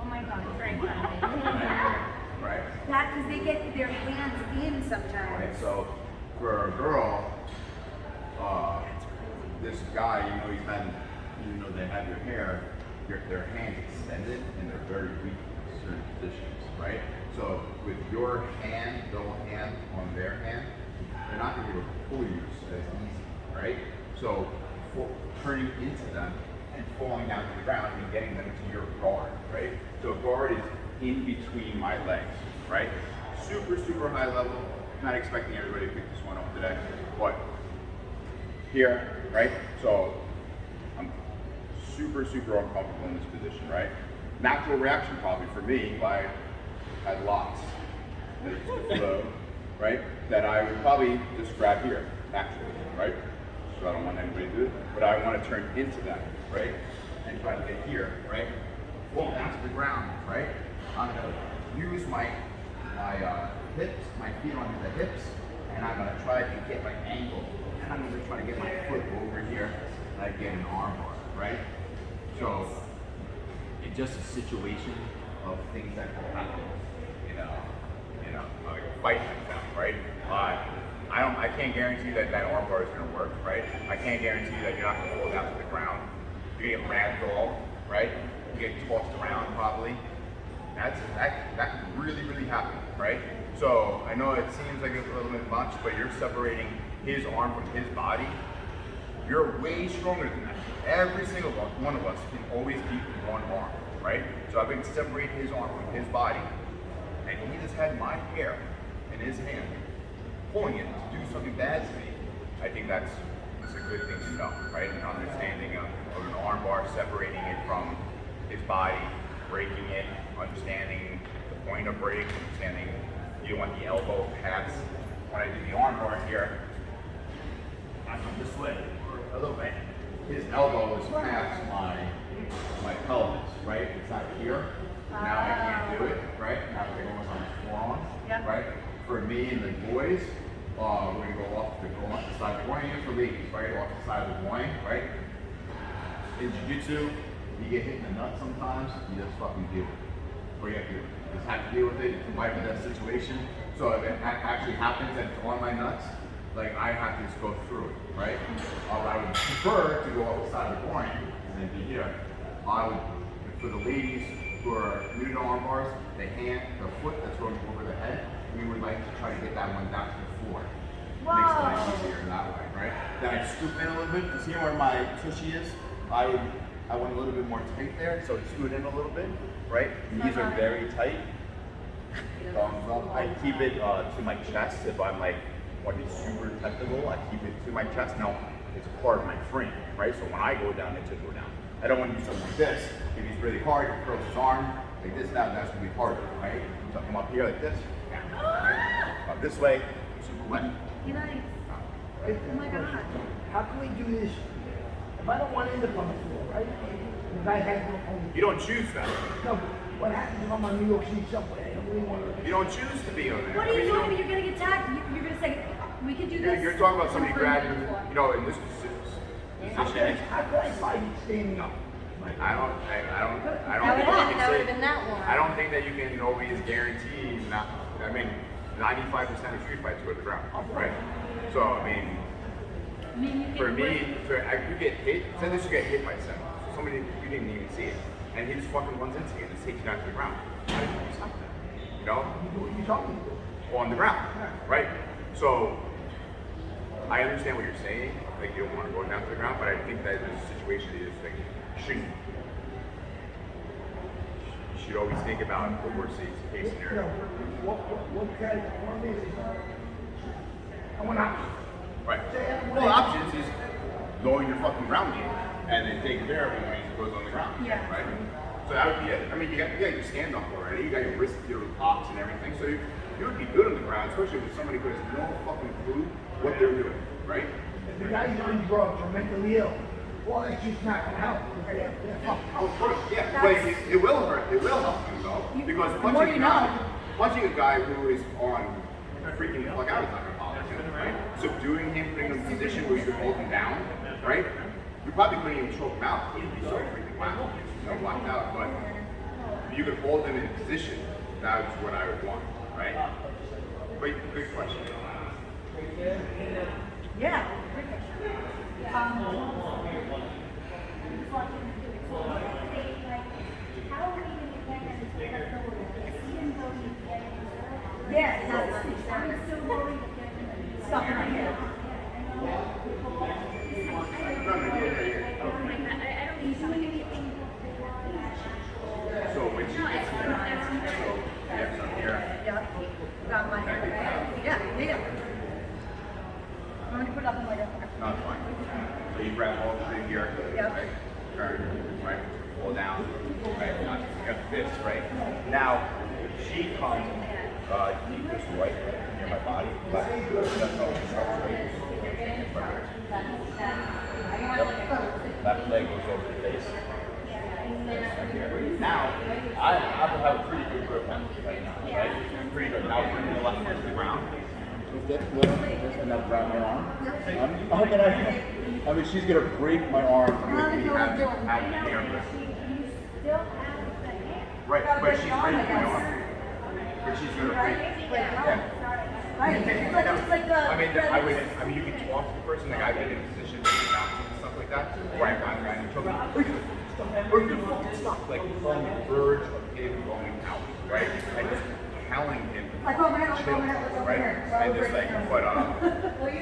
Oh my God, it's very funny. Right? That because they get their hands in sometimes. Right. So for a girl, this guy, even though they have your hair, their hands extended and they're very weak in certain positions, right? So with your hand, double hand on their hand, they're not going to be able to pull you as easy, right? So turning into them and falling down to the ground and getting them to your guard, right? So guard is in between my legs, right? Super, super high level. Not expecting everybody to pick this one up today, but here, right? So I'm super, super uncomfortable in this position, right? Natural reaction probably for me, if I had locks that used to flow, right? That I would probably just grab here, naturally, right? So I don't want anybody to do it, but I want to turn into them, right? And try to get here, right? Fall down to the ground, right? I'm gonna use my hips, my feet onto the hips, and I'm gonna try to get my ankle, and I'm gonna try to get my foot over here, and I get an arm bar, right? So it's just a situation of things that will happen, like a fight like that, right? I can't guarantee that arm bar is gonna work, right? I can't guarantee that you're not gonna fall down to the ground. You're gonna get ragdolled, right? You get tossed around probably. That can really, really happen, right? So I know it seems like it's a little bit much, but you're separating his arm from his body. You're way stronger than that. Every single one of us can always beat one arm, right? So I can separate his arm from his body, and he just had my hair in his hand, pulling it to do something bad to me. I think that's a good thing to know, right? An understanding of an arm bar, separating it from his body, breaking it, understanding the point of break, understanding you want the elbow past. When I do the arm bar here, I come this way a little bit. His elbow is past my pelvis, right? It's not here. Now I can't do it, right? Now the elbow's on his forearm. me and the boys, we're gonna go off the side of the groin, and for ladies, right? Off the side of the groin, right? In jiu-jitsu, you get hit in the nuts sometimes, you just fucking deal with it. Or you have to just have to deal with it, fight with that situation. So if it actually happens and it's on my nuts, like I have to just go through it, right? I would prefer to go off the side of the groin and then be here. I would, for the ladies who are new to arm bars, the foot that's going over the head, we would like to try to get that one down to the floor. Makes it nice easier that way, right? Then I scoop in a little bit to see where my tushy is. I want a little bit more tight there, so scoot in a little bit, right? These are very tight. Thumbs up. I keep it to my chest if I'm like want to be super technical. I keep it to my chest. Now it's a part of my frame, right? So when I go down, it should go down. I don't want to do something like this. If he's really hard, he curls his arm like this. That's gonna be harder, right? So I come up here like this, right? Up this way, super wet. You nice. Right? Oh my God. How can we do this? If I don't want to end up on the floor, right? The guy has no home. You don't choose that. No, what happens if I'm on New York City subway? I don't really want to. You don't choose to be on there. What are you doing if you're gonna get tagged? You're gonna say, we can do this. You're talking about somebody grabbing, you know, in this How position. could I fight it standing up? I don't That think would've you that would've can been that one. I don't think that you can always guarantee not. I mean, 95% of street fights go to the ground, right? So I mean, for me, you get hit. Say this, you get hit by somebody you didn't even see it, and he just fucking runs into you and just takes you down to the ground. How do you stop that? You know, What are you talking about? on the ground, right? So I understand what you're saying. Like you don't want to go down to the ground, but I think that this situation is like you should always think about the worst case scenario. What kind of form is it? I want options. Right. Well, options is knowing your fucking ground game and then taking care of it when it goes on the ground. Yeah. Right. So that would be it. I mean, you got your stand up already. You got your wrist, your locks, and everything. So you would be good on the ground, especially with somebody who has no fucking clue what they're doing. Right. If the guy's on drugs or mentally ill, well, that's just not going to help. They're fucked up. Of course, yeah. But it will hurt. It will help you though, because the more you know. punching a guy who is on freaking the fuck out is not gonna bother him, right? Subduing him, putting him in a position where you can hold him down, right? You probably couldn't even choke him out. He'd be so freaking wow, blacked out. But if you could hold him in a position, that's what I would want, right? But good question. Yeah. Yeah, that's stuff in my head. So when she gets here, so yeah, so here. Yeah. Got my head. Yeah. I'm gonna put it up in like a. No, it's fine. So you grab all the thing here, Yep. right? Turn, right? Pull down, right? Now you got this, right? Now she comes, keep this right near my body. That's how she starts, right? Yep. Left leg goes over the face. Right here. Now I have a pretty good grip on this right now, right? Pretty good. Now bring the left foot to the ground. And now grab my arm. I mean, she's gonna break my arm with me having the hair grip. Right, but she's breaking my arm. But she's gonna break. Yeah. Right. It's like the. I mean, you can talk to the person. Like I've been in positions like bouncing and stuff like that, where I've gone around and told me, stop, like on the verge of him going out, right? And just telling him, chill, right? And just like, but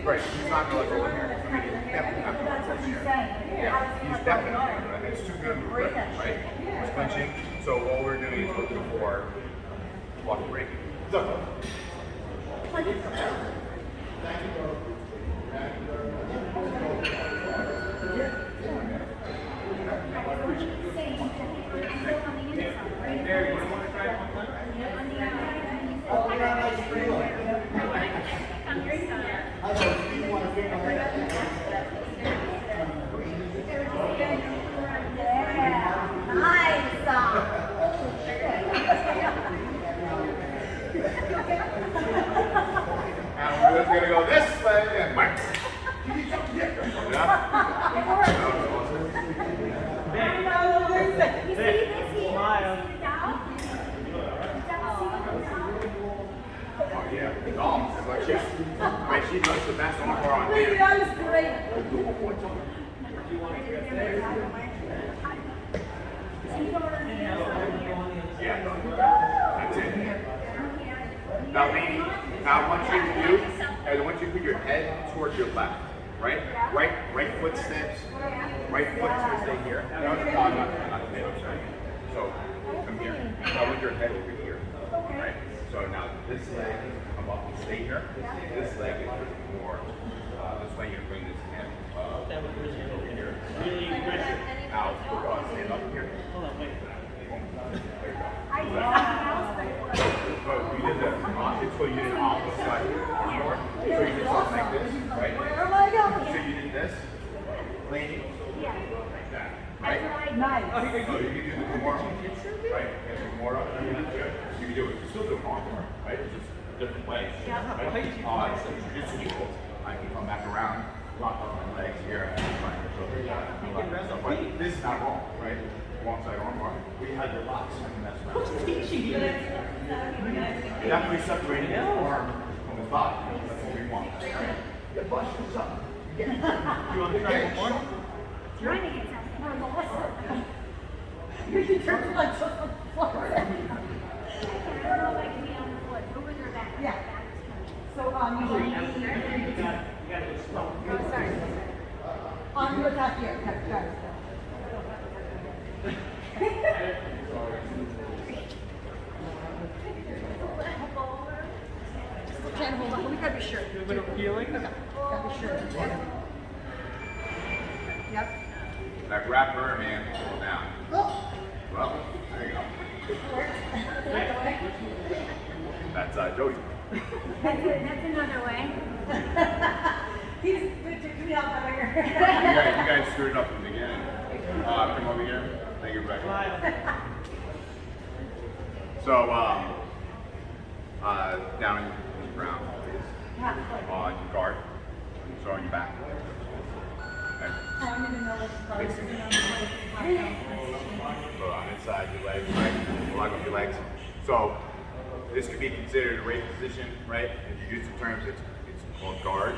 right, he's not gonna let go of here. I mean, he's definitely not gonna let go of here. Yeah, he's definitely not gonna. And it's too good of a grip, right? He's clenching. So all we're doing is looking for block break. So. Nice. not today, I'm sorry. So come here. I want your head over here. Right? So now this leg, come up and stay here. This leg is more, this way you're bring this hand That was really over here. really aggressive. Now, stand up here. Hold on, wait. There you go. I did something else, but it worked. Oh, you did the opposite, so you did opposite side more. So you did something like this, right? Where am I So going? you did this, leaning, Yeah. like that, That's right? what I did. Nice. So you can do the Kimura, right? And the Kimura, you can do it. You still do it wrong, right? It's just a different way. Right? It's equal. I can come back around, lock up my legs here, and find your shoulder. But this is not wrong, right? Wrong side arm bar. We had your locks. I mean, that's right. You're definitely separating his arm from his body. That's what we want. You busted something. You want to try one more? Trying to get something. You turned like just on the floor. I don't know if I can be on the foot. Move with your back. Yeah. Back is coming. So You got to stop. Oh, sorry. on your top here. Okay. Can't hold on. We gotta be sure. A bit of feeling. Gotta be sure. Yep. Now grab her, man. Pull down. Oh. Well, there you go. That's Jody. That's another way. He's took me out there. You guys screwed up from the beginning. Come over here. Thank you, Rebecca. Smile. So, down on the ground, please. On your guard. So on your back. Okay. I don't even know what the So on inside your legs, right? Lock up your legs. So this could be considered a rape position, right? In jiu-jitsu terms, it's called guard.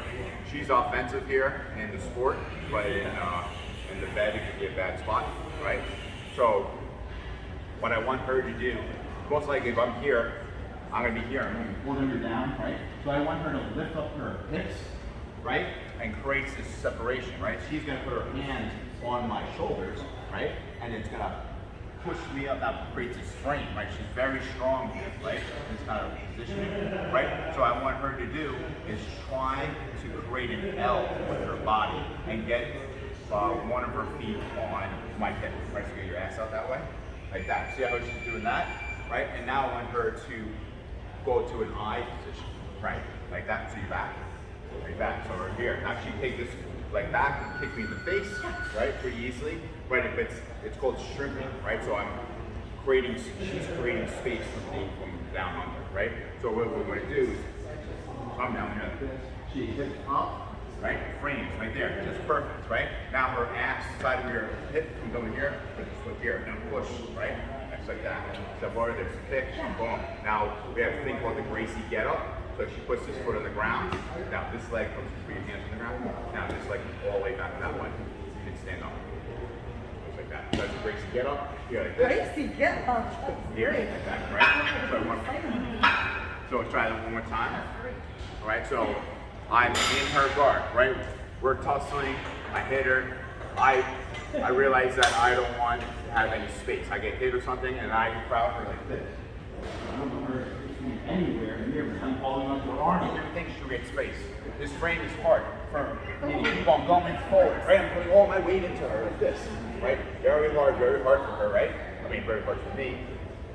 She's offensive here in the sport, but in the bed it could be a bad spot, right? So what I want her to do, most likely if I'm here, I'm gonna be here. I'm gonna be pulling her down, right? So I want her to lift up her hips, right? And creates this separation, right? She's gonna put her hands on my shoulders, right? And it's gonna push me up, that creates this frame, right? She's very strong here, right? This kind of positioning, right? So I want her to do is try to create an L with her body and get one of her feet on my hip, right? So get your ass out that way, like that. See how she's doing that, right? And now I want her to go to an I position, right? Like that, so you're back, like that. So we're here. Now she take this like back and kick me in the face, right? Pretty easily, right? If it's called shrimping, right? So she's creating space from down under, right? So what we're going to do is come down here like this. She hits up, right? Frames right there, just perfect, right? Now her ass, side of your hip comes over here, put this foot here, and push, right? Just like that. Step over, there's a kick, boom. Now we have to think about the Gracie get up. So she puts this foot on the ground. Now this leg comes between your hands on the ground. Now this leg all the way back that way. You can stand up. Just like that. So that's a Gracie get up. Here like this. Gracie, get up. Here like that, right? So let's try that one more time. All right, so I'm in her guard, right? We're tussling. I hit her. I realize that I don't want to have any space. I get hit or something, and I crowd her like this. I don't want her anywhere near me. I'm holding onto her arm. Everything should create space. This frame is hard, firm. You keep on going forward, right? I'm putting all my weight into her like this, right? Very hard for her, right? I mean, very hard for me.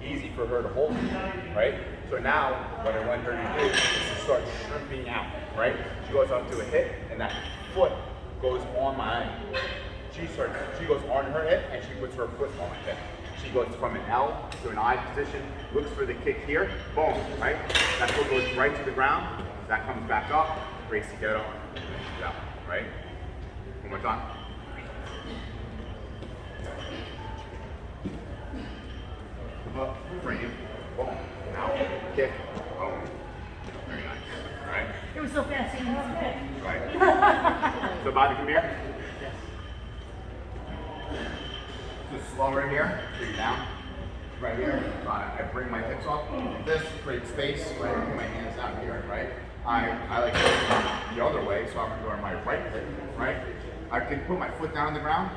Easy for her to hold me, right? So now, what I want her to do is to start shrimping out, right? She goes up to a hip, and that foot goes on my. She goes on her hip, and she puts her foot on my hip. She goes from an L to an I position, looks for the kick here, boom, right? That foot goes right to the ground, that comes back up, Gracie get up, down, right? One more time. Up, frame, boom, now, kick, boom. Very nice, right? It was so fast. Right. So Bobby, come here. Just slower here, bring it down. Right here, I bring my hips up. This creates space, right? I put my hands down here, right? I like to go the other way, so I'm going to go on my right hip, right? I can put my foot down on the ground,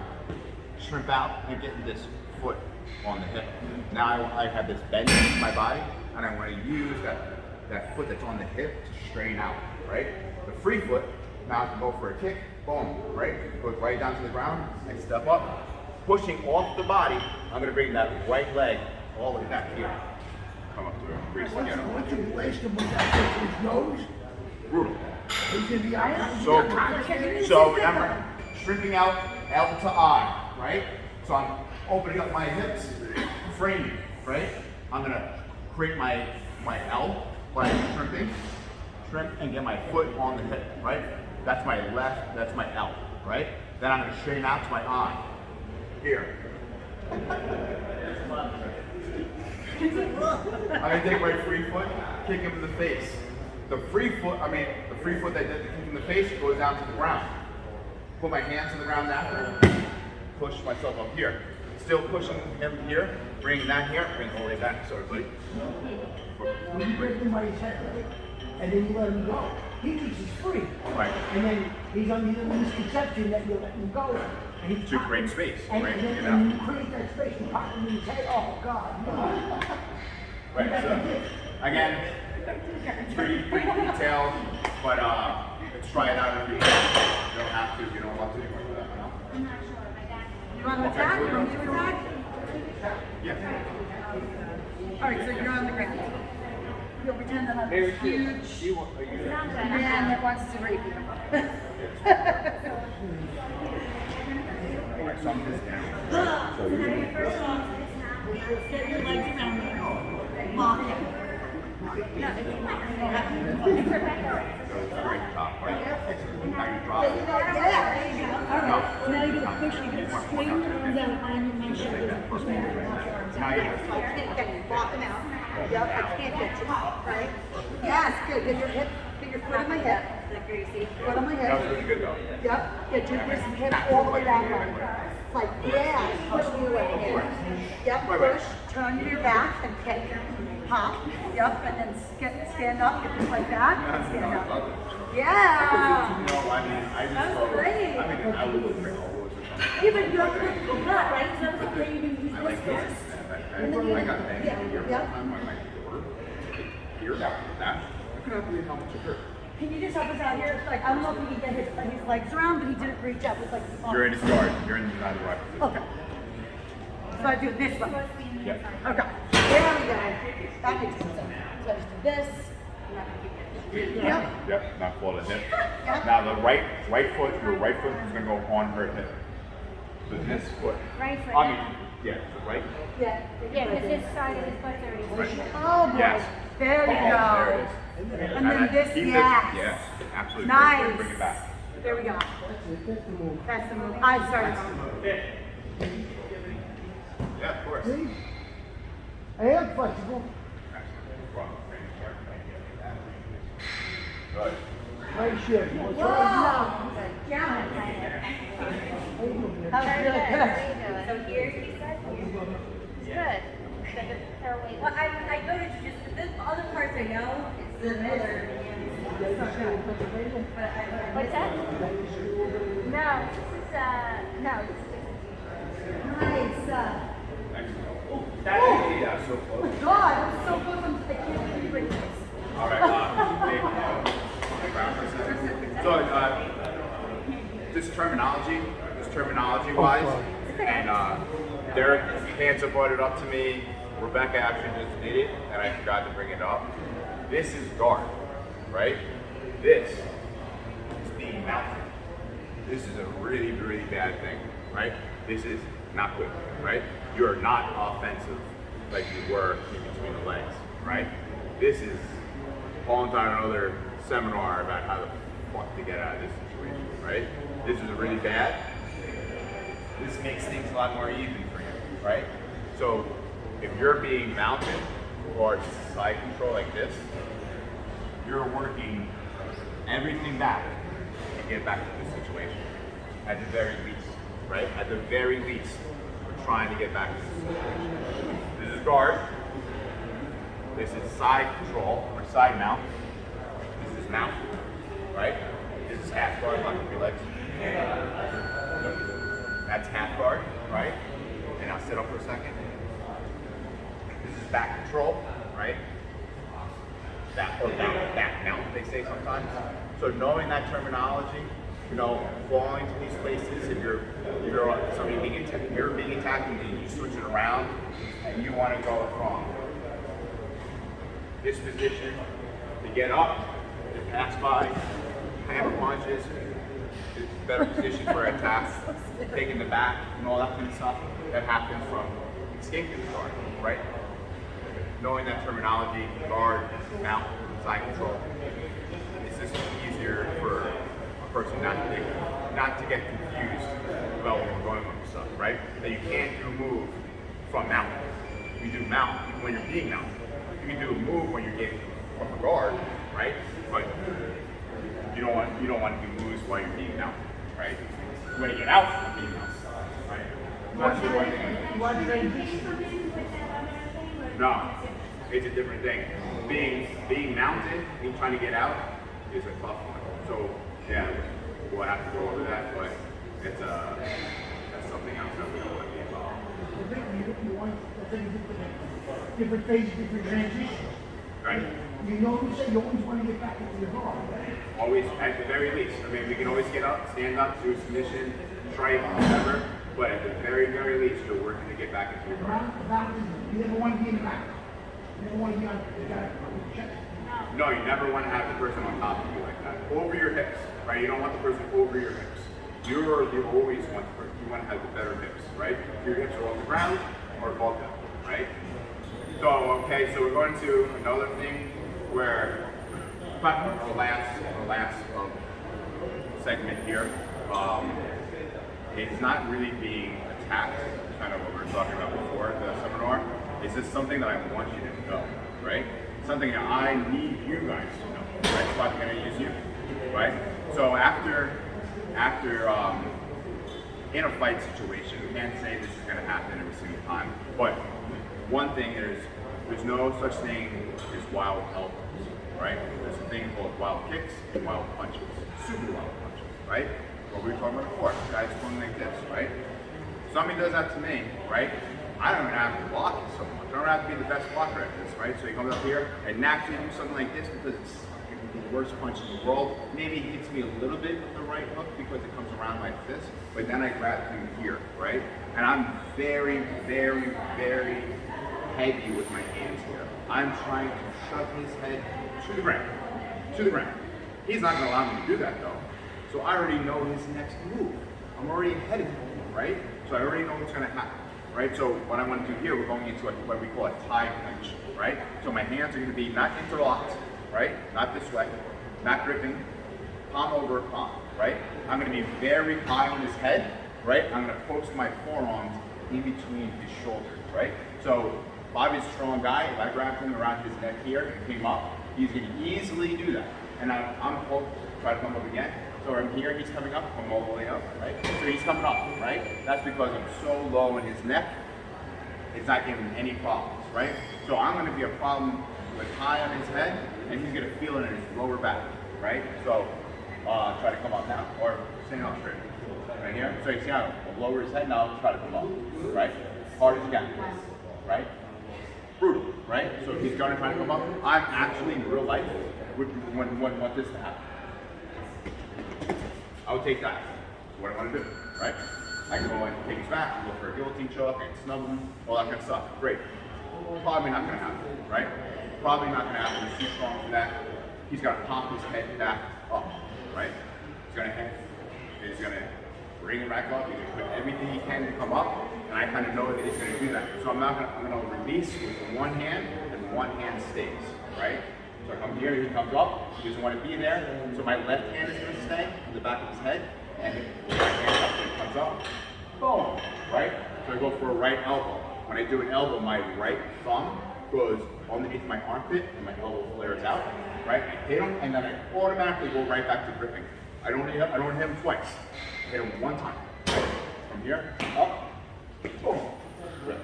shrimp out, and getting this foot on the hip. Now I have this bend in my body, and I want to use that foot that's on the hip to straighten out, right? The free foot, now I can go for a kick, boom, right? Goes right down to the ground, I step up, pushing off the body, I'm gonna bring that right leg all the way back here. Come up to a crease again. Once you blast him with that to his nose, Brutal. he's in the eye. So remember, shrimping out L to I, right? So I'm opening up my hips, framing, right? I'm gonna create my L by shrimp and get my foot on the hip, right? That's my left, that's my L, right? Then I'm gonna straighten out to my I. Here. I'm gonna take my free foot, kick him in the face. The free foot that did the kick in the face goes down to the ground. Put my hands on the ground after, push myself up here. Still pushing him here, bringing that here, bring all the way back, sorry buddy. When you break him by his head, right? And then you let him go. He thinks he's free. Right. And then he's under the misconception that you're letting him go. And he's To create space, and, right? and then Get when out. you create that space, you pop him in his head. Oh God, no. Right, so again, pretty detailed, but let's try it out if you want. You don't have to, you don't want to, you want to. I'm not sure, my dad. You want to attack? You want me to attack? Yeah. All right, so you're on the ground. You'll pretend that I'm a huge It's not good. man that wants to rape you. Alright, so I'm just down. So you're gonna Get your legs around me. Walking. go right top, right? Now you drop it. Yeah, there you go. All right. Now you're gonna push, you're gonna straighten your arms out on my shoulders and push my arms out. Now you I can't get you. Walk them out. Yep, I can't get you. Right? Yes, good. Get your foot on my hip. Foot on my hip. That was really good though. Yep. Get your wrist and hip all the way that way. Like, yeah, push me away. Yep, push. Turn to your back and kick. Hop. Yep, and then stand up. Just like that. And stand up. Yeah. You know, I mean, I just That was thought, great. I mean, I would look for elbows or something. Even you're a gut, right? So that was okay. You can use I like this this. first. I got banged here one Yeah. time on my door. Here, that. I couldn't believe how much it hurt. Can you just help us out here? Like, I don't know if he can get his legs around, but he did a great job with like his arms. You're in his guard. You're in the neither right position. Okay. So I do this one. Yeah. Okay. There we go. That makes sense. So I just do this. Yep. Yep, not fall to hip. Yep. Now the right foot, your right foot is gonna go on her hip. So this foot. Right foot. I mean, yeah, so right. Yeah. Yeah, because his side of his butt's already pushed. Oh boy. Yes. There you Oh, go. there it is. And then this, keep yes. Yes, absolutely. Nice. Bring it back. There we go. That's the move. That's the move. I'm sorry. Yeah, of course. See? I am flexible. Good. Right shit. Whoa. Yeah. How you doing, man? That was really good. So here, he said, it's good. Because it's her way. Well, I go to jujitsu. The other parts I know is the other. What's that? No, this is, no, this is Nice. Yeah, so close. God, I'm so close. I can't believe you this. All right, so this terminology wise, and Derek hands up brought it up to me. Rebecca actually just did it, and I forgot to bring it up. This is guard, right? This is being mounted. This is a really, really bad thing, right? This is not good, right? You are not offensive like you were in between the legs, right? This is falling on another seminar about how the fuck to get out of this situation, right? This is really bad. This makes things a lot more even for you, right? So if you're being mounted or side control like this, you're working everything back to get back to this situation. At the very least, right? At the very least, we're trying to get back to this situation. This is guard. This is side control or side mount. This is mount, right? This is half guard, lock up your legs. That's half guard. right? And I'll sit up for a second. This is back control, right? Back or back mount, they say sometimes. So knowing that terminology, you know, falling to these places, if you're somebody being attacked, you're being attacked and you switch it around and you want to go from this position to get up, to pass by, hammer punches, it's a better position for attacks, taking the back and all that kind of stuff. That happens from escaping the guard, right? Knowing that terminology, guard, mount, side control, it's just easier for a person not to get confused about what we're going with stuff, right? That you can't do a move from mount. You do mount when you're being mounted. You can do a move when you're getting from a guard, right? But you don't want to do moves while you're being mounted, right? When you get out from being mounted, right? That's the one thing. You want to transition? No, it's a different thing. Being mounted and trying to get out is a tough one. So yeah, we'll have to go over that, but it's that's something else that we don't want to be involved. You want different phases, different transitions. Right? You know what I'm saying? You always want to get back into your guard, right? Always, at the very least. I mean, we can always get up, stand up, do a submission, strike, whatever. But at the very, very least, you're working to get back into your guard. You never want to be in the back. You never want to be on the chest. No, you never want to have the person on top of you like that. Over your hips, right? You don't want the person over your hips. You always want you want to have the better hips, right? Your hips are on the ground or above them, right? So okay, so we're going to another thing where the last segment here. It's not really being attacked, kind of what we were talking about before the seminar. It's just something that I want you to know, right? Something that I need you guys to know, right? So I'm going to use you, right? So after in a fight situation, we can't say this is going to happen every single time, but one thing is there's no such thing as wild elbows, right? There's a thing called wild kicks and wild punches, super wild punches, right? What we were talking about before, guys going like this, right? Somebody does that to me, right? I don't even have to block it so much. I don't have to be the best blocker at this, right? So he comes up here and naturally do something like this because it's the worst punch in the world. Maybe he hits me a little bit with the right hook because it comes around like this, but then I grab him here, right? And I'm very, very, very heavy with my hands here. I'm trying to shove his head to the ground, to the ground. He's not gonna allow me to do that though. So I already know his next move. I'm already ahead of him, right? So I already know what's gonna happen, right? So what I want to do here, we're going into what we call a tie clinch, right? So my hands are gonna be not interlocked, right? Not this way, not gripping, palm over palm, right? I'm gonna be very high on his head, right? I'm gonna post my forearms in between his shoulders, right? So Bobby's a strong guy. If I grabbed him around his neck here and came up, he's gonna easily do that. And I'm close, try to come up again. So I'm here, he's coming up, I'm all the way up, right? So he's coming up, right? That's because I'm so low in his neck, it's not giving him any problems, right? So I'm gonna be a problem with high on his head, and he's gonna feel it in his lower back, right? So try to come up now, or stand up straight, right here. So you see how I'll lower his head now, try to come up, right? Hard as you can, right? Brutal, right? So if he's gonna try to come up, I'm actually in real life would want this to happen. I would take that. That's what I want to do, right? I can go and take his back, go for a guillotine choke, I can snub him, all that kind of stuff. Great. Probably not going to happen, right? Probably not going to happen. He's too strong for that. He's got to pop his head back up, right? He's going to bring it back up. He's going to put everything he can to come up, and I kind of know that he's going to do that. So I'm going to release with one hand, and one hand stays, right? So I come here, he comes up, he doesn't want to be there, so my left hand is going to stay on the back of his head, and the right hand up when it comes up, boom, right? So I go for a right elbow. When I do an elbow, my right thumb goes underneath my armpit, and my elbow flares out, right? I hit him, and then I automatically go right back to gripping. I don't hit him twice. I hit him one time. From here, up, boom, grip,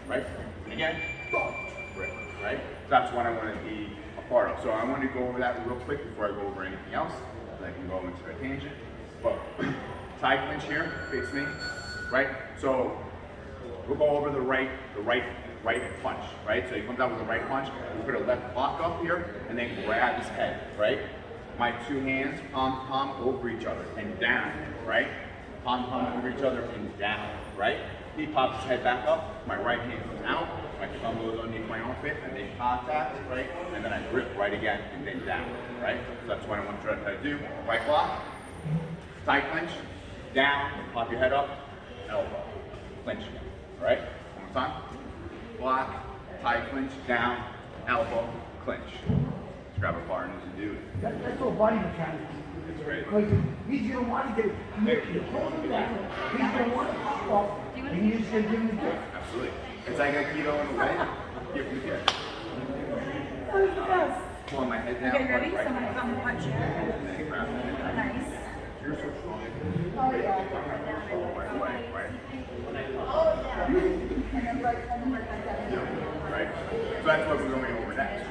right? And again, boom, grip, right? That's what I want to be part of. So I want to go over that real quick before I go over anything else. So I can go into a tangent. But tie clinch here, face me, right? So we'll go over the right punch, right? So he comes out with the right punch, we put a left block up here, and then grab his head, right? My two hands, palm over each other, and down, right? Palm over each other, and down, right? He pops his head back up, my right hand comes out, my thumb goes underneath my armpit, and they contact, right? And then I grip right again, and then down, right? So that's what I want to try to do. Right block, side clinch, down, pop your head up, elbow, clinch again, right? One more time. Block, side clinch, down, elbow, clinch. Let's grab a partner to do it. That's all body mechanics. It's great. Because he's gonna want to get he's gonna want to pop up, and you're just gonna give him the gift. Absolutely. It's like a keto in a way. Give him the gift. That was the best. Pulling my head down. Okay, ready? right, Someone come and punch you. and then grab it. Nice. You're so strong. Oh, yeah. Right. And then right like that. Right. So that's what we're going over next.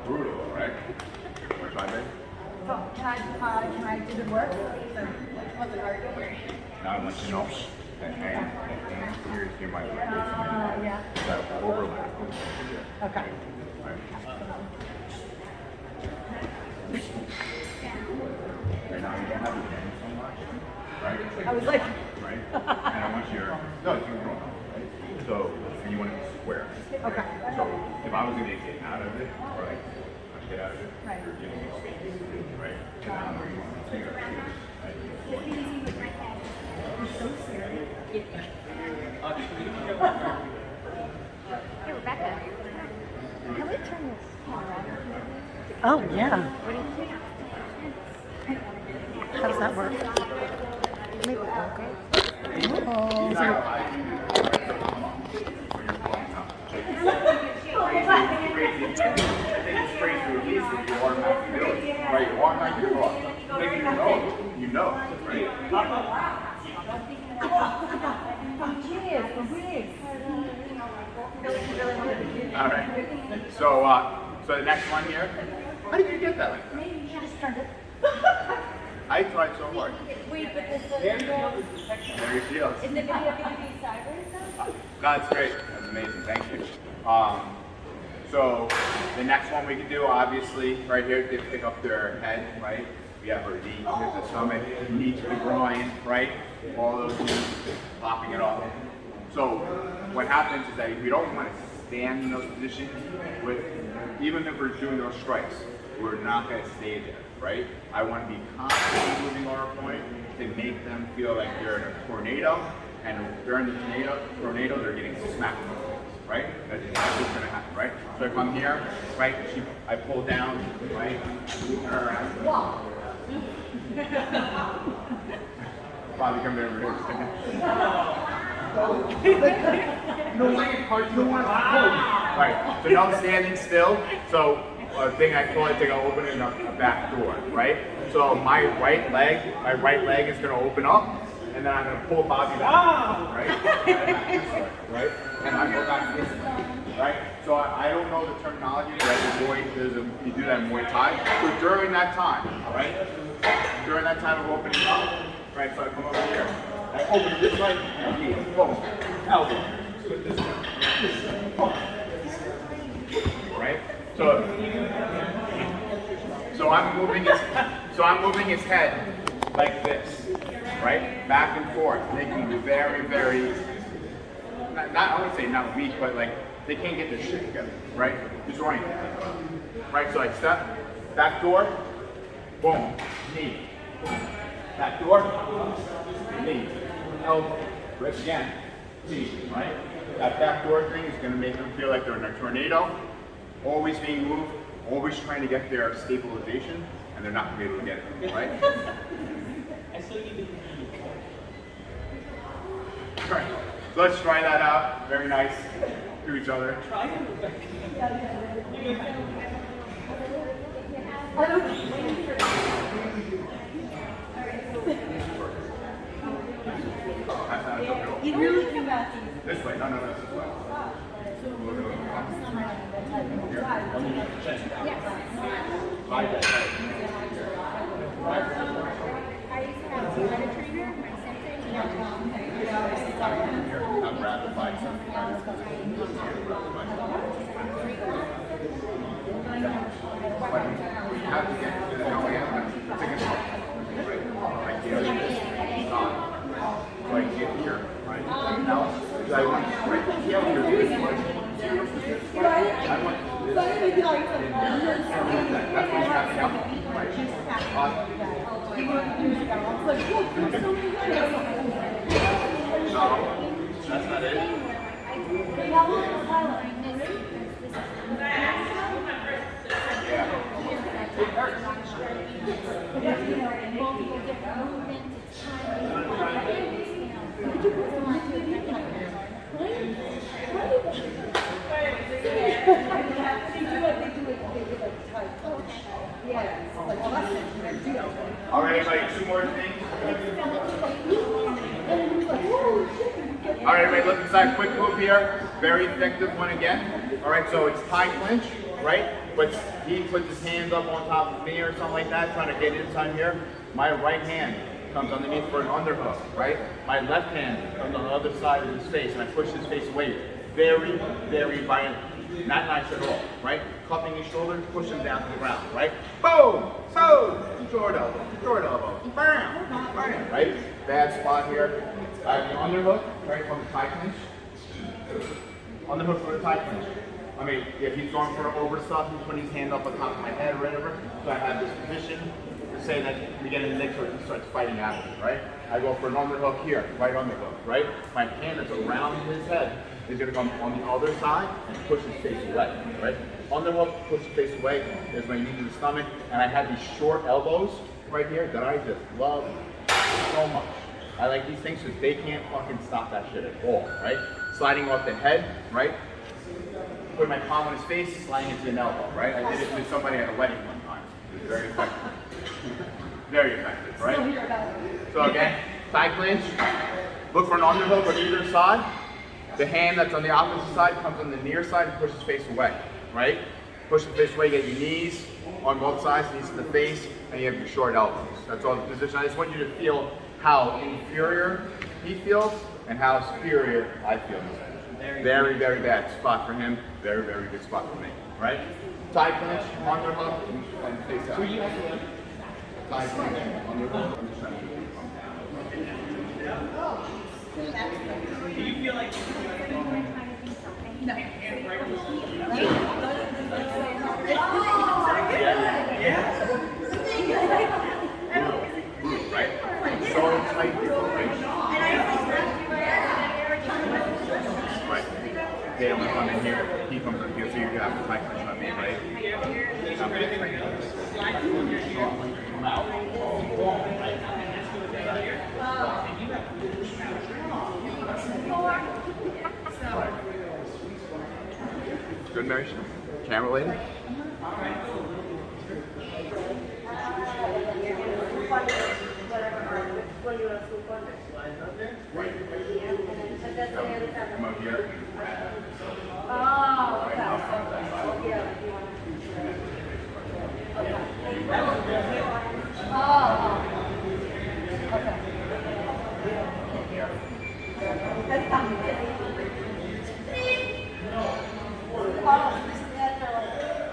Brutal, right? Want to try it? Can I do the work? Wasn't hard. Now I want you to know that hands here my leg. Yeah. That overlap. Okay. Right. Right now you don't have your hands so much, right? I was like, Right? And I want your, no, it's your wrong, right? So, and you want it to be square. okay. So, if I was going to get out of it, or like, get out of it, Right. you're giving me space, right? And I don't know you want to take it, right? You're so serious. Hey, Rebecca. Can we turn this camera on? Oh, yeah. What do you think? How does that work? Maybe okay. Oh. Right, you automatically go up. Then you know, right? All right. So the next one here. How did you get that like that? Just turned it. I tried so hard. Wait, but this is Very feels. the video going to be sideways though? That's great. That's amazing. Thank you. So the next one we can do, obviously, right here, they pick up their head, right? We have our knee, here's the stomach, knee to the groin, right? All those knees, popping it off. So what happens is that we don't want to stand in those positions with, even if we're doing those strikes, we're not going to stay there, right? I want to be constantly moving our opponent to make them feel like they're in a tornado, and during the tornado, they're getting smacked. Right? That's exactly what's going to happen, right? So if I'm here, right, I pull down, right, move her around. Wow. Bobby, come over here. Right, so no standing still. So a thing I call it, opening a back door, right? So my right leg is going to open up, and then I'm going to pull Bobby back, right? Right? And I go back this way, right? So I don't know the terminology, right? You do that in Muay Thai. So during that time, right? During that time of opening up, right? So I come over here, I open it this way, and knee, boom, elbow, split this way, boom. Right? So I'm moving his head like this, right? Back and forth, making it very, very, I wouldn't say not weak, but like they can't get their shit together, right? Disoriented. Right, so I step, back door, boom, knee. Back door, knee, elbow, right again, knee, right? That back door thing is gonna make them feel like they're in a tornado, always being moved, always trying to get their stabilization, and they're not gonna be able to get it, right? I still need to Right. So let's try that out. Very nice to each other. You really cannot. This way. No, this way. Like that. I used to have a trainer, my sensei, he had I'm rather by something. You have to get to the right here. Right here, right? Now, I want right here this much. I want this. That's what's happening up. Right? No, that's not it. Yeah. Multiple different movements, it's All right, everybody, two more things. All right, everybody, look inside. Quick move here. Very effective one again. All right, so it's tie clinch, right? But he puts his hand up on top of me or something like that, trying to get inside here. My right hand comes underneath for an underhook, right? My left hand comes on the other side of his face, and I push his face away. Very, very violent. Not nice at all, right? Cupping his shoulders, push him down to the ground, right? Boom! So, short elbow, bam, bam, right? Bad spot here. I have the underhook, right, from the tie clinch. Underhook for the tie clinch. I mean, if he's going for an over stuff, he's putting his hand up on top of my head or whatever. So I have this position to say that we get in the next where he starts fighting at me, right? I go for an underhook here, right underhook, right? My hand is around his head. He's gonna come on the other side and push his face away, right? Underhook, push his face away. There's my knee to the stomach. And I have these short elbows right here that I just love so much. I like these things because they can't fucking stop that shit at all, right? Sliding off the head, right? Put my palm on his face, sliding into an elbow, right? I did it to somebody at a wedding one time. It was very effective. Very effective, right? So again, tie clinch. Look for an underhook on either side. The hand that's on the opposite side comes on the near side and pushes face away, right? Push the face away, get your knees on both sides, knees to the face, and you have your short elbows. That's all the position. I just want you to feel how inferior he feels and how superior I feel in this position. Very, very bad spot for him. Very, very good spot for me, right? Tie clinch, underhook, and face out. Tie clinch, underhook, I'm just trying to Do you feel like no. right? So tight, right? Right. They don't come in here, he comes in here, so you're gonna have to tie clinch on me, right? Good marriage. Camera lady. Come up here.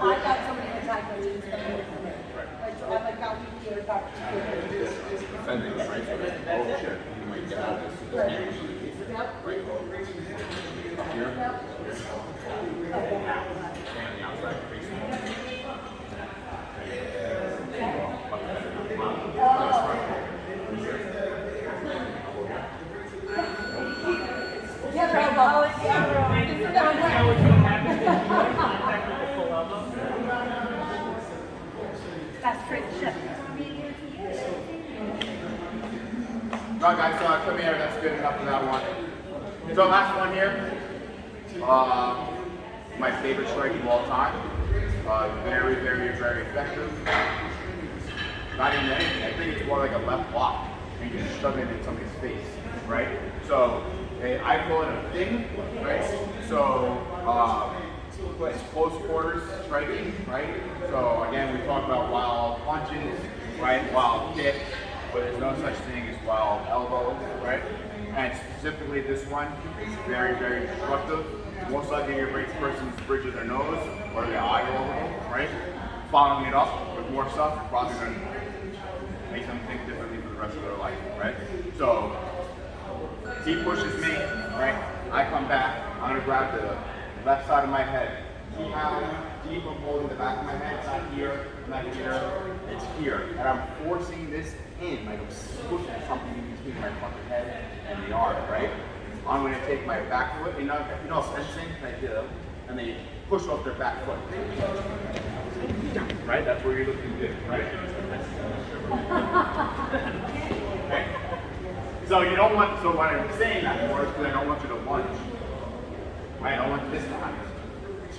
Oh, I got so many attacks. I'm like, I'll be here about Defending, right? So that, oh shit, you might get out of this. Yep. Right. Up here. Yep. And the outside facing. That's straight shit. No, guys, come here. That's good enough for that one. So last one here. My favorite strike of all time. Very, very, very effective. Not even anything. I think it's more like a left block. And you just shove it in somebody's face, right? So I call it a thing, right? So it's close quarters striking, right? So again, we talk about wild punches, right? Wild kicks, but there's no such thing as wild elbows, right? And specifically this one is very, very destructive. Most likely you're going to break the person's bridge of their nose or their eye hole, right? Following it up with more stuff, you're probably going to make them think differently for the rest of their life, right? So he pushes me, right? I come back, I'm going to grab the left side of my head. See how deep I'm holding the back of my head? It's not here, not here, it's here. And I'm forcing this in, like I'm pushing something in between my fucking head and the arm, right? I'm going to take my back foot, you know fencing, like, and they push off their back foot. Right? That's where you're looking good, right? Okay. So you don't want, so what I'm saying that for is because I don't want you to lunge. Right? I don't want this to happen.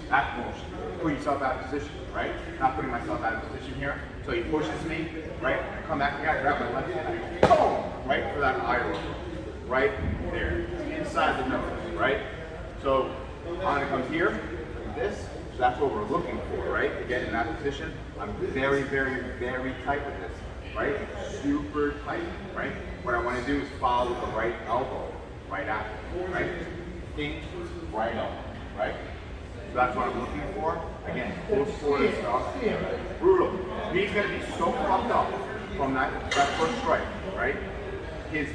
That motion. Put yourself out of position, right? Not putting myself out of position here. So he pushes me, right? I come back, I grab my left hand, I go, boom! Right for that eye roll. Right there. Inside the nose, right? So I'm gonna come here, like this. So that's what we're looking for, right? To get in that position. I'm very, very, very tight with this, right? Super tight, right? What I want to do is follow the right elbow, right after, right? Think, right elbow, right? So that's what I'm looking for. Again, close quarter stuff. Brutal. He's going to be so fucked up from that first strike, right?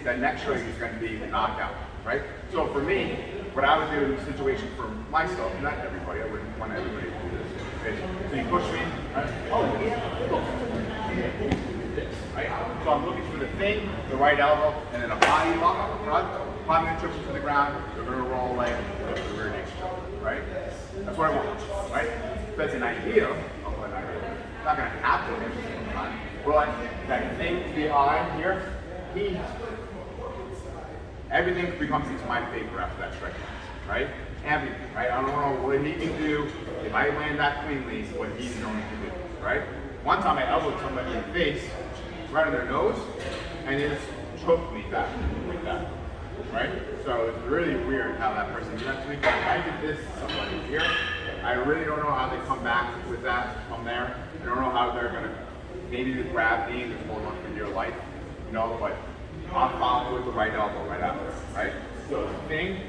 That next strike is going to be the knockout, right? So for me, what I would do in this situation for myself, not everybody, I wouldn't want everybody to do this. Okay? So you push me, right? Oh, yeah. Right? So I'm looking for the thing, the right elbow, and then a body lock up front. I'm going to trip you to the ground, you're going to roll away, go to the rear naked choke, right? That's what I want, right? That's an idea of what I do. It's not going to happen every single time. But that thing to the eye here, everything becomes into my favor after that strike, right? Everything, right? I don't know what he can do if I land that cleanly, what he's going to do, right? One time I elbowed somebody in the face, right on their nose, and it just choked me back like that, right? So it's really weird how that person did that to me. I did this to somebody here. I really don't know how they come back with that from there. I don't know how they're going to, maybe the gravity and just hold on for dear life, you know, but I'm following with the right elbow right after, right? So the thing,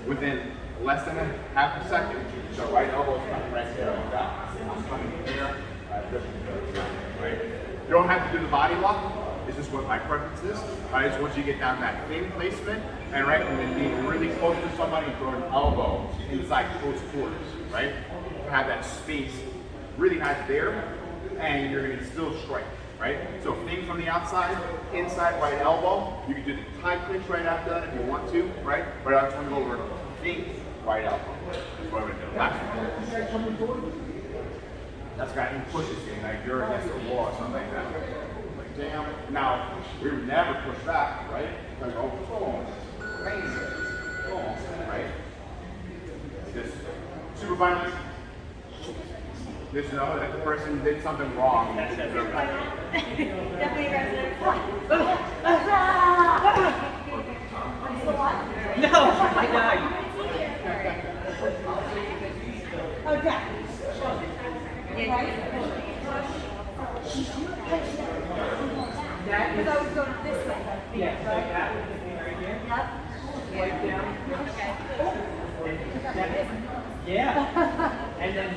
within less than a half a second, the right elbow is coming right there like that. I'm coming here, right? You don't have to do the body lock. It's just what my preference is. I just want you to get down that thin placement and right, and then being really close to somebody and throw an elbow inside close quarters, right? Have that space really nice there, and you're going to still strike. Right? So thing from the outside, inside right elbow. You can do the tie clinch right after that if you want to, right? But I just want to go over thing right elbow. That's what I'm going to do. Last one. That's got any pushes in, like you're against a wall or something like that. Like damn. Now we would never push back, right? Because go boom, boom, right? Just super violent. Just know that the person did something wrong. Definitely resident. No, I died. Okay. Because I was going this way. Yeah, like that. Right here. Yep. Right down. Yeah. And then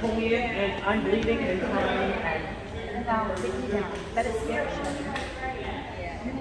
pull me in, and I'm bleeding and crying. Now, take me down. That is scary.